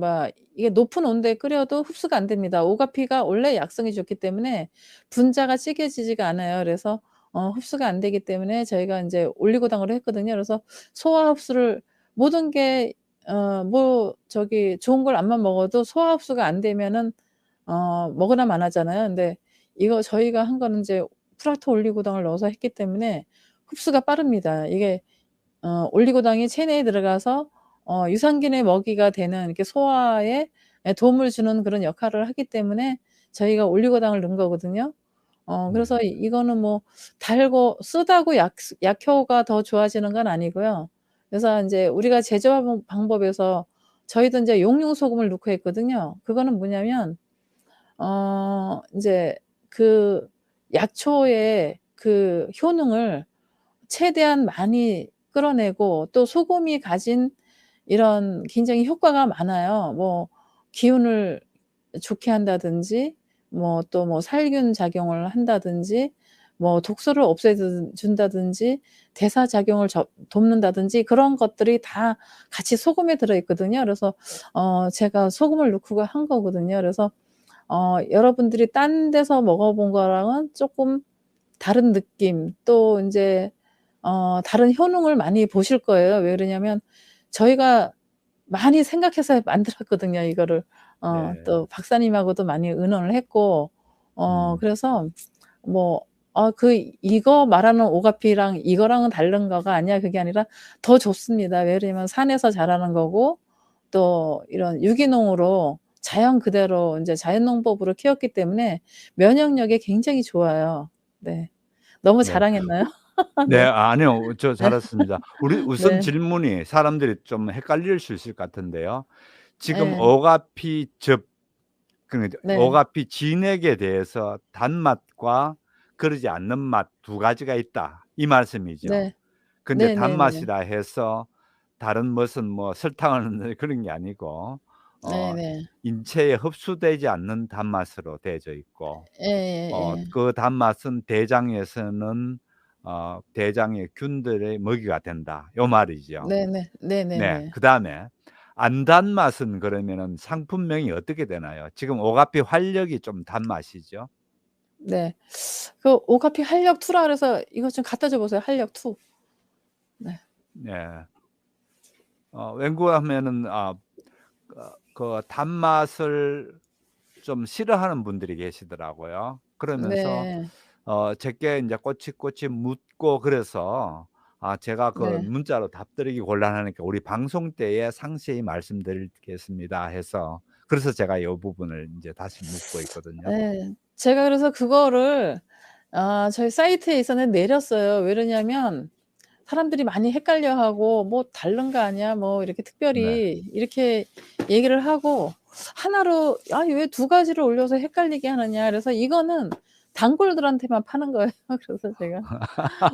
이게 높은 온도에 끓여도 흡수가 안 됩니다. 오가피가 원래 약성이 좋기 때문에 분자가 질겨지지가 않아요. 그래서 흡수가 안 되기 때문에 저희가 인제 올리고당으로 했거든요. 그래서 소화 흡수를 모든 게 저기 좋은 걸 암만 먹어도 소화 흡수가 안 되면은 먹으나 마나잖아요. 근데 이거 저희가 한 거는 인제 프락토 올리고당을 넣어서 했기 때문에 흡수가 빠릅니다. 이게 올리고당이 체내에 들어가서 유산균의 먹이가 되는 이렇게 소화에 도움을 주는 그런 역할을 하기 때문에 저희가 올리고당을 넣은 거거든요. 네. 그래서 이거는 뭐 달고 쓰다고 약효가 더 좋아지는 건 아니고요. 그래서 인제 우리가 제조 방법에서 저희도 인제 용융 소금을 넣고 했거든요. 그거는 뭐냐면 인제 그 약초의 그 효능을 최대한 많이 끌어내고 또 소금이 가진 이런 굉장히 효과가 많아요. 뭐 기운을 좋게 한다든지 또 살균 작용을 한다든지 독소를 준다든지 대사 작용을 돕는다든지 그런 것들이 다 같이 소금에 들어 있거든요. 그래서 제가 소금을 넣고 한 거거든요. 그래서 여러분들이 딴 데서 먹어 본 거랑은 쪼끔 다른 느낌 또 인제 다른 효능을 많이 보실 거예요. 왜 그러냐면 저희가 많이 생각해서 만들었거든요 이거를. 네. 또 박사님하고도 많이 의논을 했고 음. 그래서 뭐 이거 말하는 오가피랑 이거랑은 다른 거가 아니야 그게 아니라 더 좋습니다. 왜 그러냐면 산에서 자라는 거고 또 이런 유기농으로 자연 그대로 인제 자연농법으로 키웠기 때문에 면역력이 굉장히 좋아요. 네. 너무 네. 자랑했나요? 네. 네. 아니요. 저 네. 잘했습니다. 우리 우선 네. 질문이 사람들이 좀 헷갈릴 수 있을 것 같은데요. 지금 예. 오가피즙 네. 오가피 진액에 대해서 단맛과 그러지 않는 맛 두 가지가 있다 이 말씀이죠. 네. 근데 네네네. 단맛이라 해서 다른 무슨 뭐 설탕을 넣는 그런 게 아니고 어 네네. 인체에 흡수되지 않는 단맛으로 되어져 있고 예예예. 그 단맛은 대장에서는 대장의 균들의 먹이가 된다 요 말이죠. 네네. 네. 네네네. 그다음에 안 단맛은 그러면은 상품명이 어떻게 되나요? 지금 오가피 활력이 좀 단맛이죠? 네. 그 오가피 활력2라 그래서 이것 좀 갖다 줘 보세요, 활력2. 네. 네. 웬고하면은 그 단맛을 좀 싫어하는 분들이 계시더라고요. 그러면서 네. 제게 인제 꼬치꼬치 묻고 그래서 제가 그 네. 문자로 답드리기 곤란하니까 "우리 방송 때에 상세히 말씀드리겠습니다." 해서 그래서 제가 요 부분을 인제 다시 묻고 있거든요. 예. 제가 그래서 그거를 저희 사이트에 있었는데 내렸어요. 왜 그러냐면 사람들이 많이 헷갈려하고 "뭐 다른 거 아니야?" 뭐 이렇게 네. 특별히 이렇게 얘기를 하고 하나로 왜 두 가지를 올려서 헷갈리게 하느냐." 그래서 이거는 단골들한테만 파는 거예요. 그래서 제가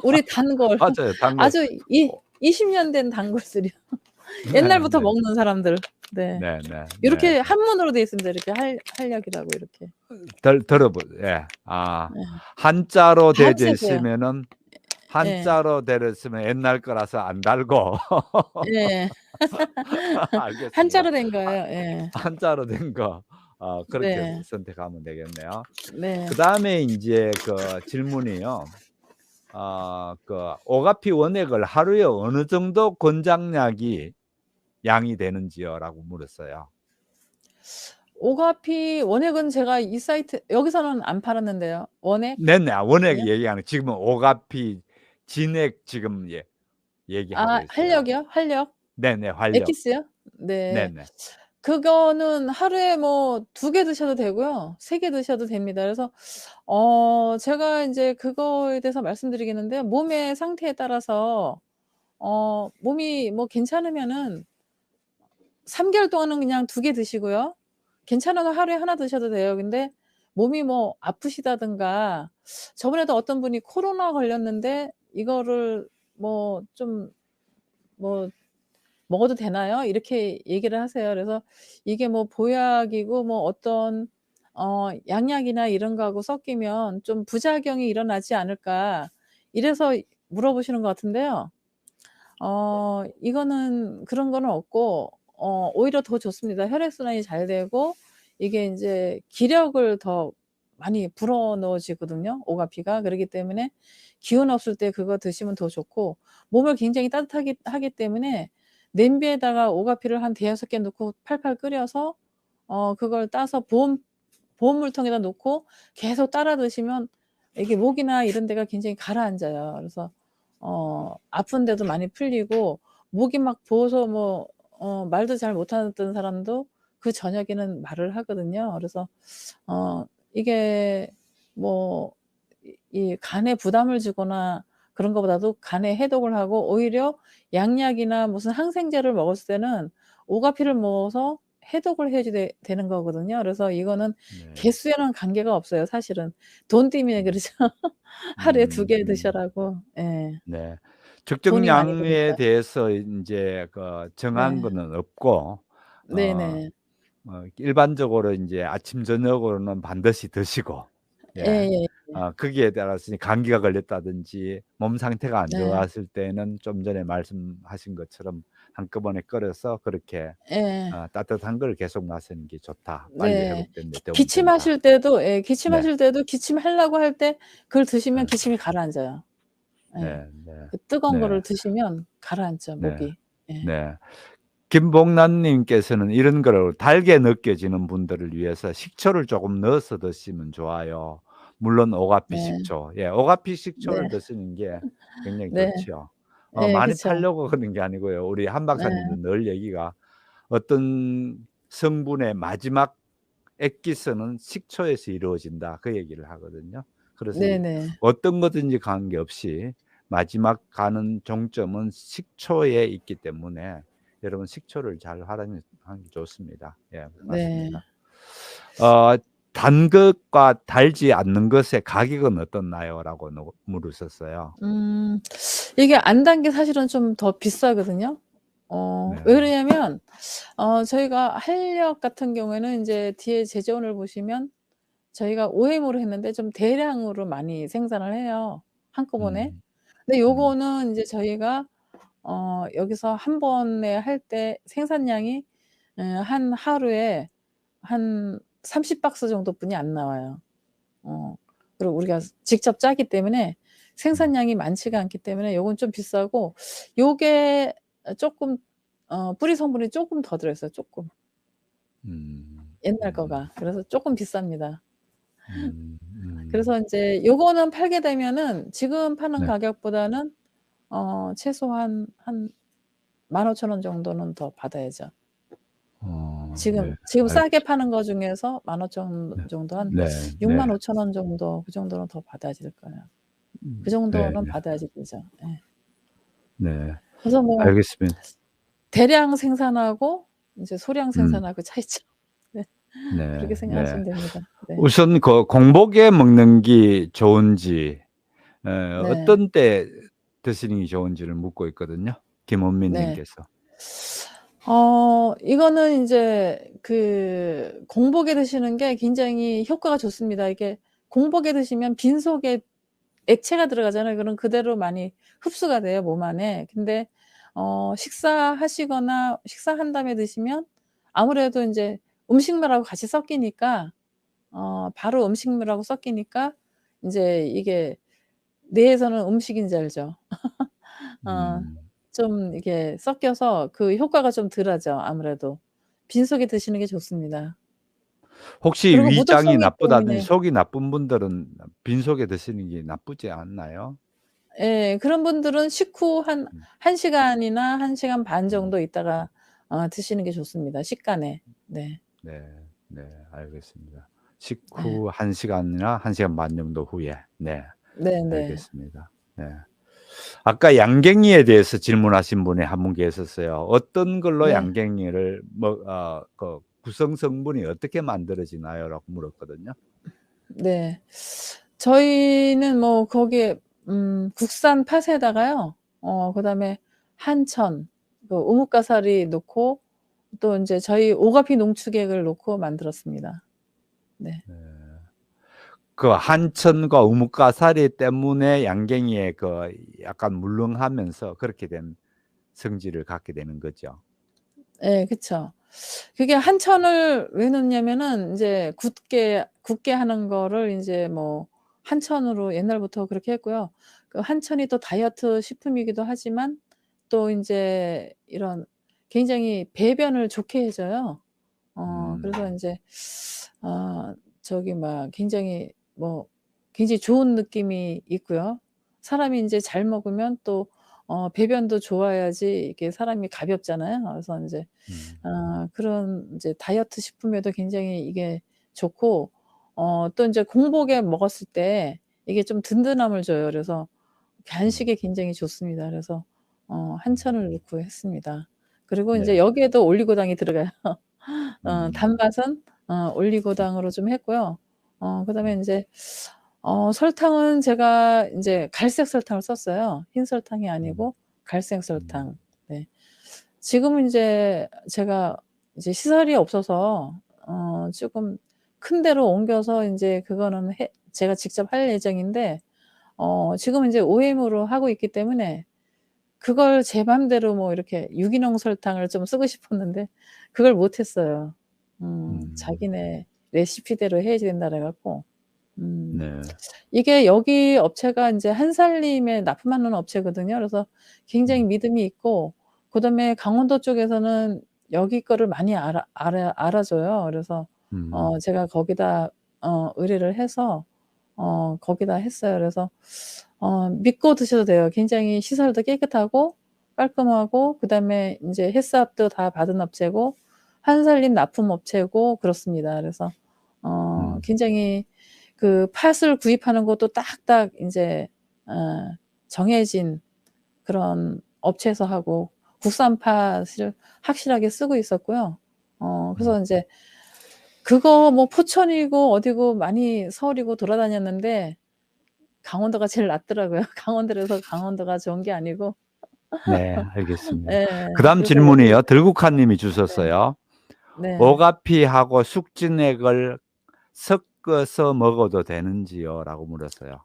우리 단골 맞아요. 단 걸 아주 이 어 20년 된 단골들이요. 네 옛날부터 네. 먹는 사람들. 네. 네네 네. 요렇게 한문으로 되어 있습니다. 이렇게 활력이라고 이렇게. 들어보 예. 예. 한자로 다 되어져 합세돼요. 있으면은 예. 한자로 되어 있으면 옛날 거라서 안 달고 예. 알겠습니다. 한자로 된 하 거예요. 예. 한자로 된 거 그렇게 네. 선택하면 되겠네요. 네. 그다음에 인제 그 질문이요. 그 오가피 원액을 하루에 어느 정도 권장량이 양이 되는지요?"라고 물었어요. 오가피 원액은 제가 이 사이트 여기서는 안 팔았는데요. 원액? 네네. 원액 요? 얘기하는 지금은 오가피 진액 지금 얘기하고 있어요. 활력이요? 활력? 네네. 활력. 엑기스요? 네. 네네. 그거는 하루에 2개 드셔도 되고요. 3개 드셔도 됩니다. 그래서 제가 인제 그거에 대해서 말씀드리겠는데요. 몸의 상태에 따라서 몸이 뭐 괜찮으면은 3 개월 동안은 그냥 2개 드시고요. 괜찮으면 하루에 하나 드셔도 돼요. 근데 몸이 뭐 아프시다든가 저번에도 어떤 분이 코로나 걸렸는데 이거를 뭐 좀 뭐 "먹어도 되나요?" 이렇게 얘기를 하세요. 그래서 이게 뭐 보약이고 뭐 어떤 양약이나 이런 거하고 섞이면 좀 부작용이 일어나지 않을까 이래서 물어보시는 것 같은데요. 이거는 그런 거는 없고 오히려 더 좋습니다. 혈액순환이 잘 되고 이게 인제 기력을 더 많이 불어넣어지거든요, 오가피가. 그러기 때문에 기운 없을 때 그거 드시면 더 좋고 몸을 굉장히 따뜻하게 하기 때문에 냄비에다가 오가피를 한 5-6개 넣고 팔팔 끓여서 그걸 따서 보온 물통에다 놓고 계속 따라 드시면 이게 목이나 이런 데가 굉장히 가라앉아요. 그래서 아픈 데도 많이 풀리고 목이 막 부어서 뭐 말도 잘 못하던 사람도 그 저녁에는 말을 하거든요. 그래서 이게 뭐 이 간에 부담을 주거나 그런 것보다도 간에 해독을 하고 오히려 양약이나 무슨 항생제를 먹었을 때는 오가피를 먹어서 해독을 해 주 되는 거거든요. 그래서 이거는 네. 개수에는 관계가 없어요 사실은. 돈 때문에 음. 그러죠. 하루에 2 음 개 음. 드시라고. 예. 네. 돈이 많이 적정량에 드니까. 대해서 인제 그 정한 네. 거는 없고 어 네네. 일반적으로 인제 아침 저녁으로는 반드시 드시고 예. 예예. 거기에 따라서 이제 감기가 걸렸다든지 몸 상태가 안 네. 좋았을 때는 좀 전에 말씀하신 것처럼 한꺼번에 끓여서 그렇게 예. 따뜻한 걸 계속 마시는 게 좋다. 빨리 네. 회복되는 데 도움이 된다. 기침하실 때도 네. 기침하실 때도 기침하려고 할 때 그걸 드시면 네. 기침이 가라앉아요. 예. 네. 네. 그 뜨거운 네. 거를 드시면 가라앉죠, 네. 목이. 예. 네. 김복란 님께서는 이런 거를 달게 느껴지는 분들을 위해서 식초를 조금 넣어서 드시면 좋아요. 물론 오가피 네. 식초. 예. 오가피 식초를 네. 드시는 게 굉장히 네. 좋지요. 예 많이 그쵸. 팔려고 그러는 게 아니고요. 우리 한 박사님도 예. 늘 얘기가 "어떤 성분의 마지막 액기스는 식초에서 이루어진다." 그 얘기를 하거든요. 그래서 이 네네. 어떤 거든지 관계없이 마지막 가는 종점은 식초에 있기 때문에 여러분 식초를 잘 활용하는 게 좋습니다. 예 네. 맞습니다. 어 "단 것과 달지 않는 것의 가격은 어떻나요?"라고 물으셨어요. 음. 이게 안 단 게 사실은 좀 더 비싸거든요. 네. 왜 그러냐면 저희가 한력 같은 경우에는 인제 뒤에 제조원을 보시면 저희가 OM으로 했는데 좀 대량으로 많이 생산을 해요, 한꺼번에. 음. 근데 음. 요거는 인제 저희가 여기서 한 번에 할 때 생산량이 한 하루에 한 30 박스 정도뿐이 안 나와요. 어 그리고 우리가 직접 짜기 때문에 음. 생산량이 많지가 않기 때문에 요건 좀 비싸고 요게 쪼끔 뿌리 성분이 쪼끔 더 들어 있어요, 쪼끔. 음. 옛날 음. 거가. 그래서 쪼끔 비쌉니다. 음. 그래서 인제 요거는 팔게 되면은 지금 파는 네. 가격보다는 최소한 한 15,000원 정도는 더 받아야죠. 네. 지금 싸게 알겠습니다. 파는 거 중에서 15,000원 네. 정도 한 네. 네. 65,000원 정도 그 정도는 더 받아야 될 거예요. 그 네. 정도는 네. 받아야지 되죠. 예. 네. 그래서 뭐 알겠습니다. 대량 생산하고 인제 소량 음. 생산하고 차이점. 네. 네. 그렇게 네. 생각하시면 됩니다. 네. 우선 그 공복에 먹는 게 좋은지 네. 어떤 때 드시는 게 좋은지를 묻고 있거든요. 김원민 네. 님께서. 이거는 인제 그 공복에 드시는 게 굉장히 효과가 좋습니다. 이게 공복에 드시면 빈속에 액체가 들어가잖아요. 그럼 그대로 많이 흡수가 돼요, 몸 안에. 근데 식사하시거나 식사한 다음에 드시면 아무래도 인제 음식물하고 같이 섞이니까 바로 음식물하고 섞이니까 인제 이게 뇌에서는 음식인 줄 알죠. 어 음. 좀 이게 섞여서 그 효과가 좀 덜하죠, 아무래도. 빈속에 드시는 게 좋습니다. 혹시 그리고 위장이 무독성이기 나쁘다든지 때문에 속이 나쁜 분들은 빈속에 드시는 게 나쁘지 않나요? 예 그런 분들은 식후 한 음. 1 시간이나 1 시간 반 음. 정도 있다가 드시는 게 좋습니다, 식간에. 네. 네. 네. 알겠습니다. 예. 식후 1 시간이나 1 시간 반 정도 후에. 네. 네네. 알겠습니다. 네. 아까 양갱이에 대해서 질문하신 분이 한 분 계셨어요. "어떤 걸로 네. 양갱이를 그 구성 성분이 어떻게 만들어지나요?"라고 물었거든요. 네. 저희는 뭐 거기에 국산 팥에다가요. 그다음에 한천, 그 우뭇가사리 넣고 또 인제 저희 오가피 농축액을 넣고 만들었습니다. 네. 네. 그 한천과 우뭇가사리 때문에 양갱이의 그 약간 물렁하면서 그렇게 된 성질을 갖게 되는 거죠. 예, 그쵸. 그게 한천을 왜 넣냐면은 인제 굳게 하는 거를 인제 뭐 한천으로 옛날부터 그렇게 했고요. 그 한천이 또 다이어트 식품이기도 하지만 또 인제 이런 굉장히 배변을 좋게 해 줘요. 그래서 음. 인제 저기 막 굉장히 뭐 굉장히 좋은 느낌이 있고요. 사람이 인제 잘 먹으면 또 배변도 좋아야지 이게 사람이 가볍잖아요. 그래서 인제 음. 그런 인제 다이어트 식품에도 굉장히 이게 좋고 또 인제 공복에 먹었을 때 이게 좀 든든함을 줘요. 그래서 음. 간식에 굉장히 좋습니다. 그래서 음. 한천을 넣고 했습니다. 그리고 인제 네. 여기에도 올리고당이 들어가요. 음. 단맛은 올리고당으로 좀 했고요. 그다음에 인제 설탕은 제가 인제 갈색 설탕을 썼어요. 흰 설탕이 음. 아니고 갈색 음. 설탕. 네. 지금은 인제 제가 이제 시설이 없어서 쪼금 큰 데로 옮겨서 인제 그거는 제가 직접 할 예정인데 지금은 인제 OM으로 하고 있기 때문에 그걸 제 맘대로 뭐 이렇게 유기농 설탕을 좀 쓰고 싶었는데 그걸 못 했어요. 음. 자기네 레시피대로 해야 된다 그래 갖고. 음 네. 이게 여기 업체가 인제 한살림에 납품하는 업체거든요. 그래서 굉장히 음. 믿음이 있고 그다음에 강원도 쪽에서는 여기 거를 많이 알아줘요. 그래서 음. 제가 거기다 의뢰를 해서 거기다 했어요. 그래서 믿고 드셔도 돼요. 굉장히 시설도 깨끗하고 깔끔하고 그다음에 인제 햇사업도 다 받은 업체고 한살림 납품 업체고 그렇습니다. 그래서 음. 굉장히 그 팥을 구입하는 것도 딱딱 인제 어 정해진 그런 업체에서 하고 국산 팥을 확실하게 쓰고 있었고요. 음. 그래서 인제 그거 뭐 포천이고 어디고 많이 서울이고 돌아다녔는데 강원도가 제일 낫더라고요. 강원도라서 강원도가 좋은 게 아니고. 네. 알겠습니다. 예. 그다음 그래서 여기 질문이요. 들국화 님이 네. 주셨어요. 네. "오가피하고 숙진액을 섞어서 먹어도 되는지요?"라고 물었어요.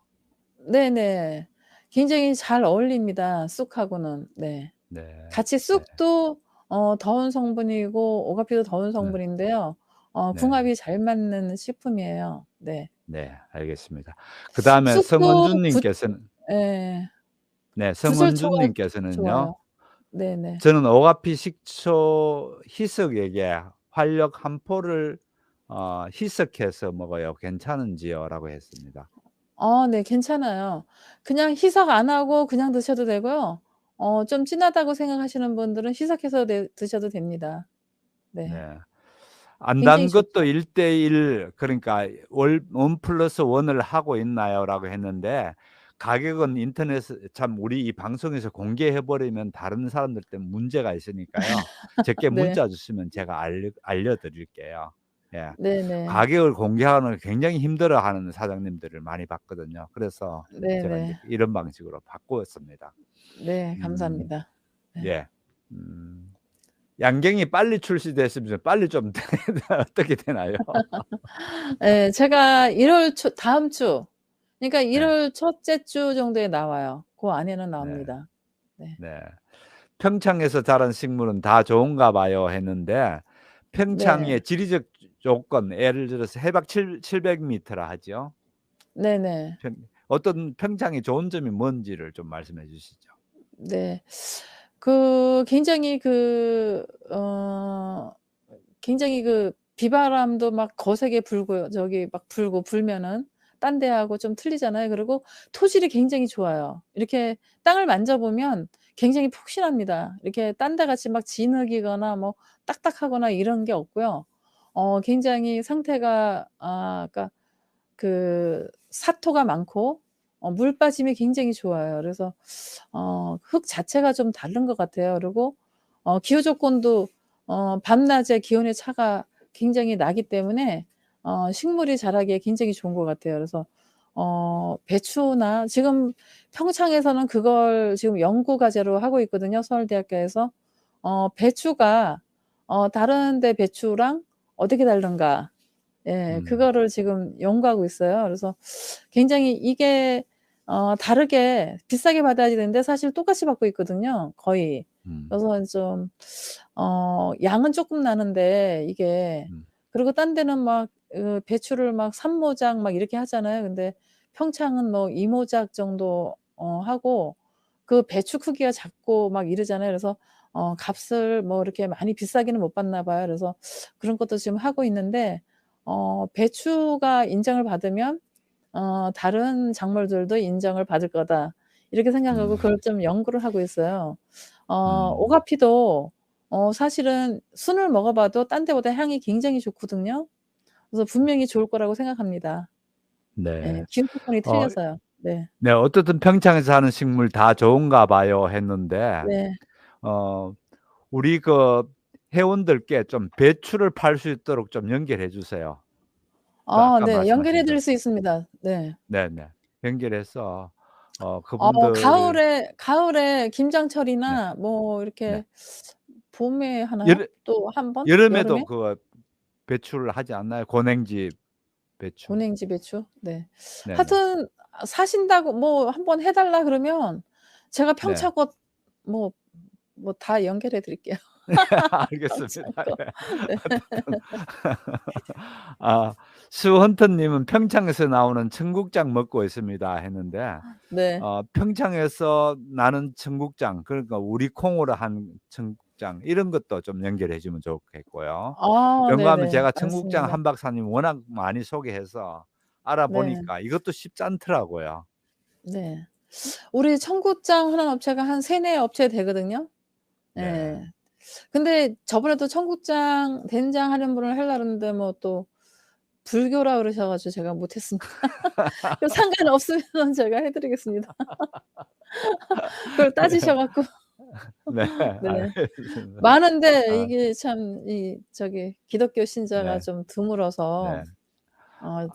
네네. 굉장히 잘 어울립니다, 쑥하고는. 네. 네. 같이 네. 쑥도 더운 성분이고 오가피도 더운 네. 성분인데요. 네. 궁합이 잘 맞는 식품이에요. 네. 네. 알겠습니다. 그다음에 쑥도 성원준 님께서는 예. 네. 성원준 구슬초가 님께서는요. 좋아요. 네네. "저는 오가피 식초 희석액에 활력 한 포를 희석해서 먹어요. 괜찮은지요?"라고 했습니다. 네, 괜찮아요. 그냥 희석 안 하고 그냥 드셔도 되고요. 좀 진하다고 생각하시는 분들은 희석해서 드셔도 됩니다. 네. 네. "안 굉장히 단 것도 좋죠. 1대1 그러니까 월 원 플러스 원을 하고 있나요?"라고 했는데 가격은 인터넷에 참 우리 이 방송에서 공개해 버리면 다른 사람들 때문에 문제가 있으니까요. 제게 네. 문자 주시면 제가 알려 드릴게요. 예. 네네. 가격을 공개하는 걸 굉장히 힘들어하는 사장님들을 많이 봤거든요. 그래서 제가 인제 네네. 이런 방식으로 바꾸었습니다. 네. 음. 감사합니다. 네. 예. 양갱이 빨리 출시됐으면 빨리 좀 어떻게 되나요? 예. 제가 1월 초 다음 주 그러니까 1 네. 월 첫째 주 정도에 나와요. 고 안에는 네. 나옵니다. 네. 네. "평창에서 자란 식물은 다 좋은가 봐요." 했는데 네. 평창의 지리적 조건 예를 들어서 해박 700 미터라 하죠. 네네. 어떤 평창의 좋은 점이 뭔지를 좀 말씀해 주시죠. 네. 그 굉장히 굉장히 비바람도 막 거세게 불고요. 저기 막 불면은 딴 데하고 좀 틀리잖아요. 그리고 토질이 굉장히 좋아요. 이렇게 땅을 만져보면 굉장히 푹신합니다. 이렇게 딴 데 같이 막 진흙이거나 뭐 딱딱하거나 이런 게 없고요. 굉장히 상태가 그러니까 사토가 많고 물 빠짐이 굉장히 좋아요. 그래서 흙 자체가 좀 다른 것 같아요. 그리고 기후 조건도 밤낮의 기온의 차가 굉장히 나기 때문에 식물이 자라기에 굉장히 좋은 것 같아요. 그래서 배추나 지금 평창에서는 그걸 지금 연구 과제로 하고 있거든요, 서울대학교에서. 배추가 다른 데 배추랑 어떻게 다른가. 예. 그거를 지금 연구하고 있어요. 그래서 굉장히 이게 다르게 비싸게 받아야 되는데 사실 똑같이 받고 있거든요, 거의. 음. 그래서 좀 양은 쪼끔 나는데 이게 음. 그리고 딴 데는 막 배추를 막 3 모작 막 이렇게 하잖아요. 근데 평창은 뭐 2 모작 정도 하고 그 배추 크기가 작고 막 이러잖아요. 그래서 값을 뭐 이렇게 많이 비싸게는 못 받나 봐요. 그래서 그런 것도 지금 하고 있는데 배추가 인정을 받으면 '다른 작물들도 인정을 받을 거다.' 이렇게 생각하고 그걸 음. 좀 연구를 하고 있어요. 음. 오가피도 사실은 순을 먹어 봐도 딴 데보다 향이 굉장히 좋거든요. 그래서 분명히 좋을 거라고 생각합니다. 예. 네. 기후 조건이 어 틀려서요. 네. 네. 어떻든 "평창에서 하는 식물 다 좋은가 봐요." 했는데 네. 어 우리 그 회원들께 좀 배추를 팔 수 있도록 좀 연결해 주세요. 그 아까 네. 말씀하신 연결해 대로. 드릴 수 있습니다. 네. 네네. 연결해서 그분들을 가을에 네. 김장철이나 뭐 네. 이렇게 봄에 하나요? 여름 또 1 번? 여름에도 여름에? 그 배추를 하지 않나요? 고냉지 배추. 고냉지 배추? 네. 네네. 하여튼 사신다고 뭐 "한번 해 달라." 그러면 제가 네. 평창 것 뭐 다 연결해 드릴게요. 평창 알겠습니다. 거. 예. 네. 어쨌든 수헌터 님은 "평창에서 나오는 청국장 먹고 있습니다." 했는데 네. 평창에서 나는 청국장, 그러니까 우리 콩으로 한 청국장 이런 것도 좀 연결해 주면 좋겠고요. 왜냐하면 네네. 제가 청국장 알았습니다. 한 박사님 워낙 많이 소개해서 네. 알아보니까 이것도 쉽지 않더라고요. 네. 우리 청국장 하는 업체가 한 3-4 업체 되거든요. 네. 예. 근데 저번에도 청국장 된장 하는 분을 하려고 그랬는데 뭐 또 불교라 그러셔 가지고 제가 못 했습니다. 그 상관없으면 제가 해 드리겠습니다. 그걸 네. 따지셔 갖고. 네. 네. 알겠습니다. 많은데 아 이게 참 기독교 신자가 네. 좀 드물어서 네.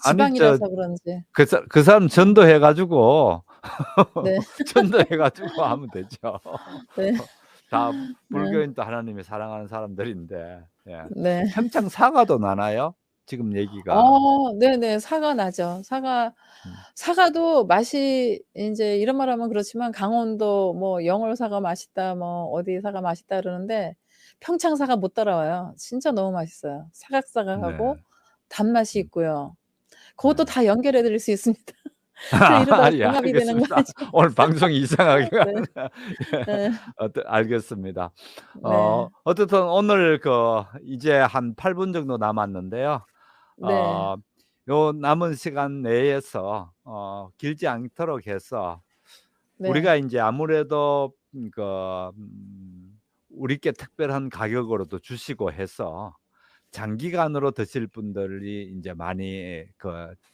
아니 지방이라서 그런지. 그 사람 네. 전도해 가지고 네. 전도해 가지고 하면 되죠. 네. 다 네. 불교인도 하나님이 사랑하는 사람들인데. 예. 네. 평창 사과도 나나요? 지금 얘기가. 네네. 사과 나죠. 음. 사과도 맛이 인제 이런 말 하면 그렇지만 강원도 뭐 영월 사과 맛있다, 뭐 어디 사과 맛있다 그러는데 평창 사과 못 따라와요. 진짜 너무 맛있어요. 네. 사각사각하고 단맛이 음. 있고요. 네. 고것도 다 연결해 드릴 수 있습니다. 저 이러다가 예 종합이 되는 거 알겠습니다. 아니죠? 오늘 방송이 이상하게 네. 가네. 예. 예. 알겠습니다. 네. 어쨌든 오늘 이제 한 8분 정도 남았는데요. 네. 어 요 남은 시간 내에서 길지 않도록 해서 네. 우리가 인제 아무래도 우리께 특별한 가격으로도 주시고 해서 장기간으로 드실 분들이 인제 많이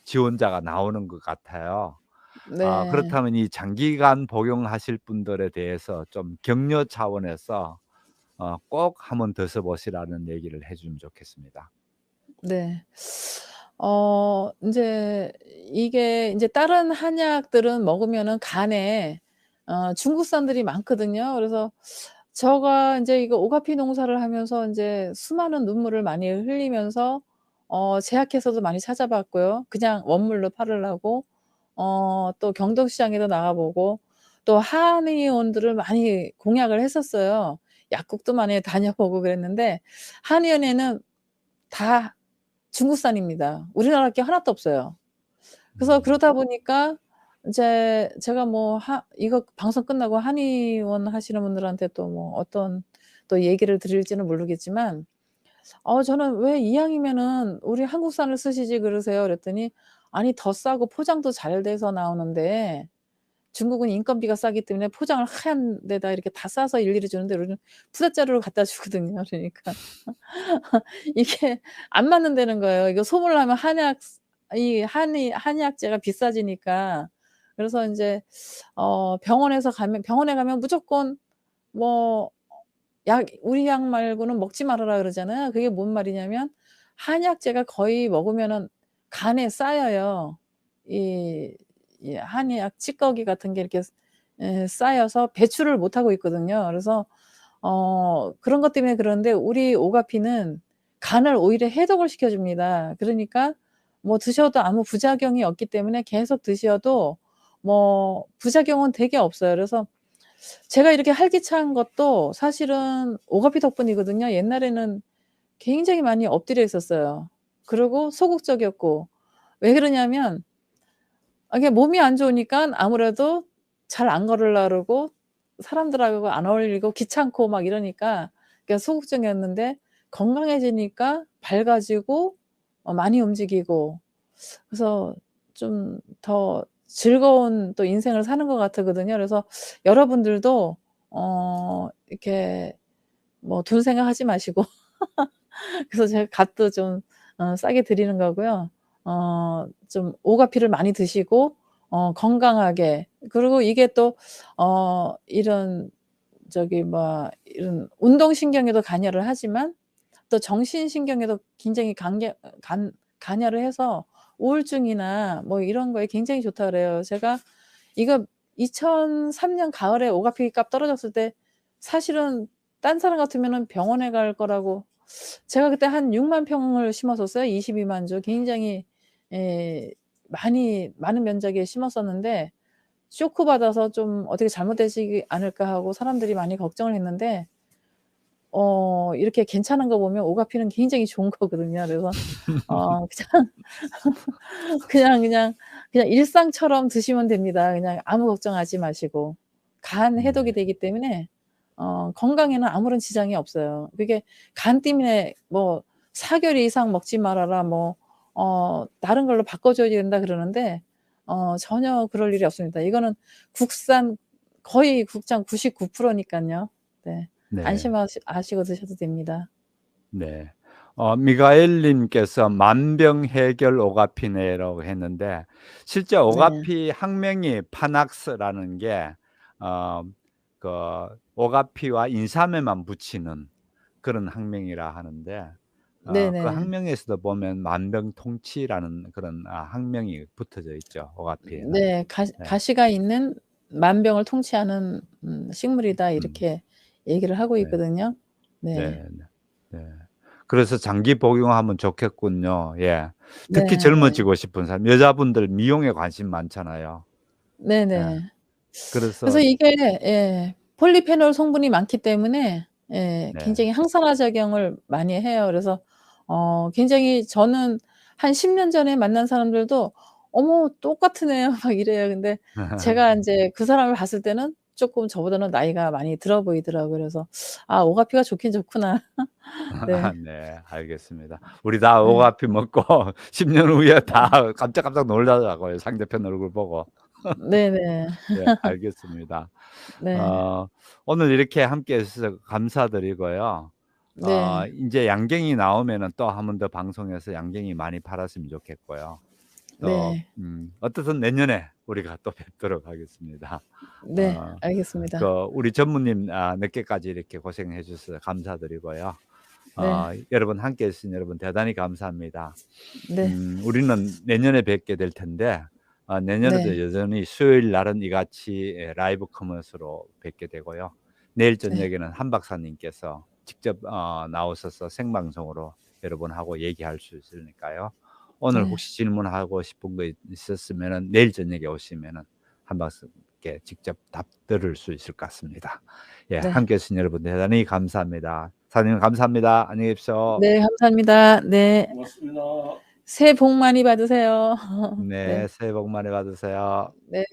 지원자가 나오는 것 같아요. 네. 그렇다면 이 장기간 복용하실 분들에 대해서 좀 격려 차원에서 꼭 한번 드셔 보시라는 얘기를 해 주면 좋겠습니다. 네. 인제 이게 인제 다른 한약들은 먹으면은 간에 중국산들이 많거든요. 그래서 제가 인제 이거 오가피 농사를 하면서 인제 수많은 눈물을 많이 흘리면서 제약회사도 많이 찾아봤고요. 그냥 원물로 팔으려고. 또 경동시장에도 나가 보고 또 한의원들을 많이 공략을 했었어요. 약국도 많이 다녀보고 그랬는데 한의원에는 다 중국산입니다. 우리나라 게 하나도 없어요. 그래서 음. 그러다 보니까 인제 제가 뭐 이거 방송 끝나고 한의원 하시는 분들한테 또 뭐 어떤 또 얘기를 드릴지는 모르겠지만 저는 "왜 이왕이면은 우리 한국산을 쓰시지." 그러세요. 그랬더니 "아니 더 싸고 포장도 잘 돼서 나오는데 중국은 인건비가 싸기 때문에 포장을 하얀 데다 이렇게 다 싸서 일일이 주는데 우리는 부잣자루로 갖다 주거든요." 그러니까 이게 안 맞는다는 거예요. 이거 소문을 하면 한약재가 비싸지니까 그래서 인제 병원에 가면 무조건 뭐 우리 약 말고는 먹지 말아라 그러잖아요. 그게 뭔 말이냐면 한약재가 거의 먹으면은 간에 쌓여요. 이 한약 찌꺼기 같은 게 이렇게 쌓여서 배출을 못 하고 있거든요. 그래서 그런 것 때문에 그러는데 우리 오가피는 간을 오히려 해독을 시켜 줍니다. 그러니까 뭐 드셔도 아무 부작용이 없기 때문에 계속 드셔도 뭐 부작용은 되게 없어요. 그래서 제가 이렇게 활기찬 것도 사실은 오가피 덕분이거든요. 옛날에는 굉장히 많이 엎드려 있었어요. 그리고 소극적이었고. 왜 그러냐면 이게 몸이 안 좋으니깐 아무래도 잘 안 걸으려 그러고 사람들하고 안 어울리고 귀찮고 막 이러니까 그러니까 소극적이었는데 건강해지니까 밝아지고 많이 움직이고 그래서 좀 더 즐거운 또 인생을 사는 것 같거든요. 그래서 여러분들도 이렇게 뭐 돈 생각하지 마시고 그래서 제가 값도 좀 싸게 드리는 거고요. 좀 오가피를 많이 드시고 건강하게 그리고 이게 또 이런 이런 운동신경에도 관여를 하지만 또 정신신경에도 굉장히 관여를 해서 우울증이나 뭐 이런 거에 굉장히 좋다 그래요. 제가 이거 2003년 가을에 오가피 값 떨어졌을 때 사실은 딴 사람 같으면은 병원에 갈 거라고 제가 그때 한 6만 평을 심었었어요. 22만 주. 굉장히 많은 면적에 심었었는데 쇼크 받아서 좀 '어떻게 잘못되지 않을까.' 하고 사람들이 많이 걱정을 했는데 이렇게 괜찮은 거 보면 오가피는 굉장히 좋은 거거든요. 그래서 그냥 그냥 일상처럼 드시면 됩니다. 그냥 아무 걱정하지 마시고. 간 해독이 네. 되기 때문에 건강에는 아무런 지장이 없어요. 그게 간 때문에 뭐 "4개월 이상 먹지 말아라." 뭐 "다른 걸로 바꿔 줘야 된다." 그러는데 전혀 그럴 일이 없습니다. 이거는 국산 거의 국장 99% 니깐요. 네. 네. 안심하시고 드셔도 됩니다. 네. 미가엘 님께서 만병해결 오가피네라고 했는데 실제 네. 오가피 학명이 파낙스라는 게 그 오가피와 인삼에만 붙이는 그런 학명이라 하는데 그 네네. 학명에서도 보면 만병통치라는 그런 학명이 붙어져 있죠, 오가피에는. 네. 네. 가시가 있는 만병을 통치하는 식물이다 음. 이렇게 얘기를 하고 네. 있거든요. 네. 네네. 네. 그래서 장기 복용하면 좋겠군요. 예. 특히 네. 젊어지고 싶은 사람 여자분들 미용에 관심 많잖아요. 예. 네네. 그래서 그래서 이게 폴리페놀 성분이 많기 때문에 네. 굉장히 항산화 작용을 많이 해요. 그래서 굉장히 저는 한 10년 전에 만난 사람들도 "어머 똑같은 애야." 막 이래요. 근데 제가 인제 그 사람을 봤을 때는 쪼끔 저보다는 나이가 많이 들어 보이더라고요. 그래서 '아 오가피가 좋긴 좋구나.' 네. 네. 알겠습니다. 우리 다 네. 오가피 먹고 10년 후에 네. 다 깜짝깜짝 놀라더라고요, 상대편 얼굴 보고. 네네. 예. 알겠습니다. 네. 어 오늘 이렇게 함께 해 주셔서 감사드리고요. 네. 인제 양갱이 나오면은 또 한 번 더 방송에서 양갱이 많이 팔았으면 좋겠고요. 또 네. 어떻든 내년에 우리가 또 뵙도록 하겠습니다. 네. 어 그 알겠습니다. 우리 전무님 늦게까지 이렇게 고생해 주셔서 감사드리고요. 네. 여러분 함께 해 주신 여러분 대단히 감사합니다. 네. 우리는 내년에 뵙게 될 텐데 내년에도 네. 여전히 수요일 날은 이같이 라이브 커머스로 뵙게 되고요. 내일 네. 저녁에는 한 박사님께서 직접 나오셔서 생방송으로 여러분하고 얘기할 수 있으니까요. 오늘 네. 혹시 질문하고 싶은 거 있었으면은 내일 저녁에 오시면은 한 박사님께 직접 답 들을 수 있을 것 같습니다. 예, 네. 함께 해 주신 여러분 대단히 감사합니다. 사장님 감사합니다. 안녕히 계십시오. 네. 감사합니다. 네. 고맙습니다. 새해 복 많이 받으세요. 네, 네. 새해 복 많이 받으세요. 네.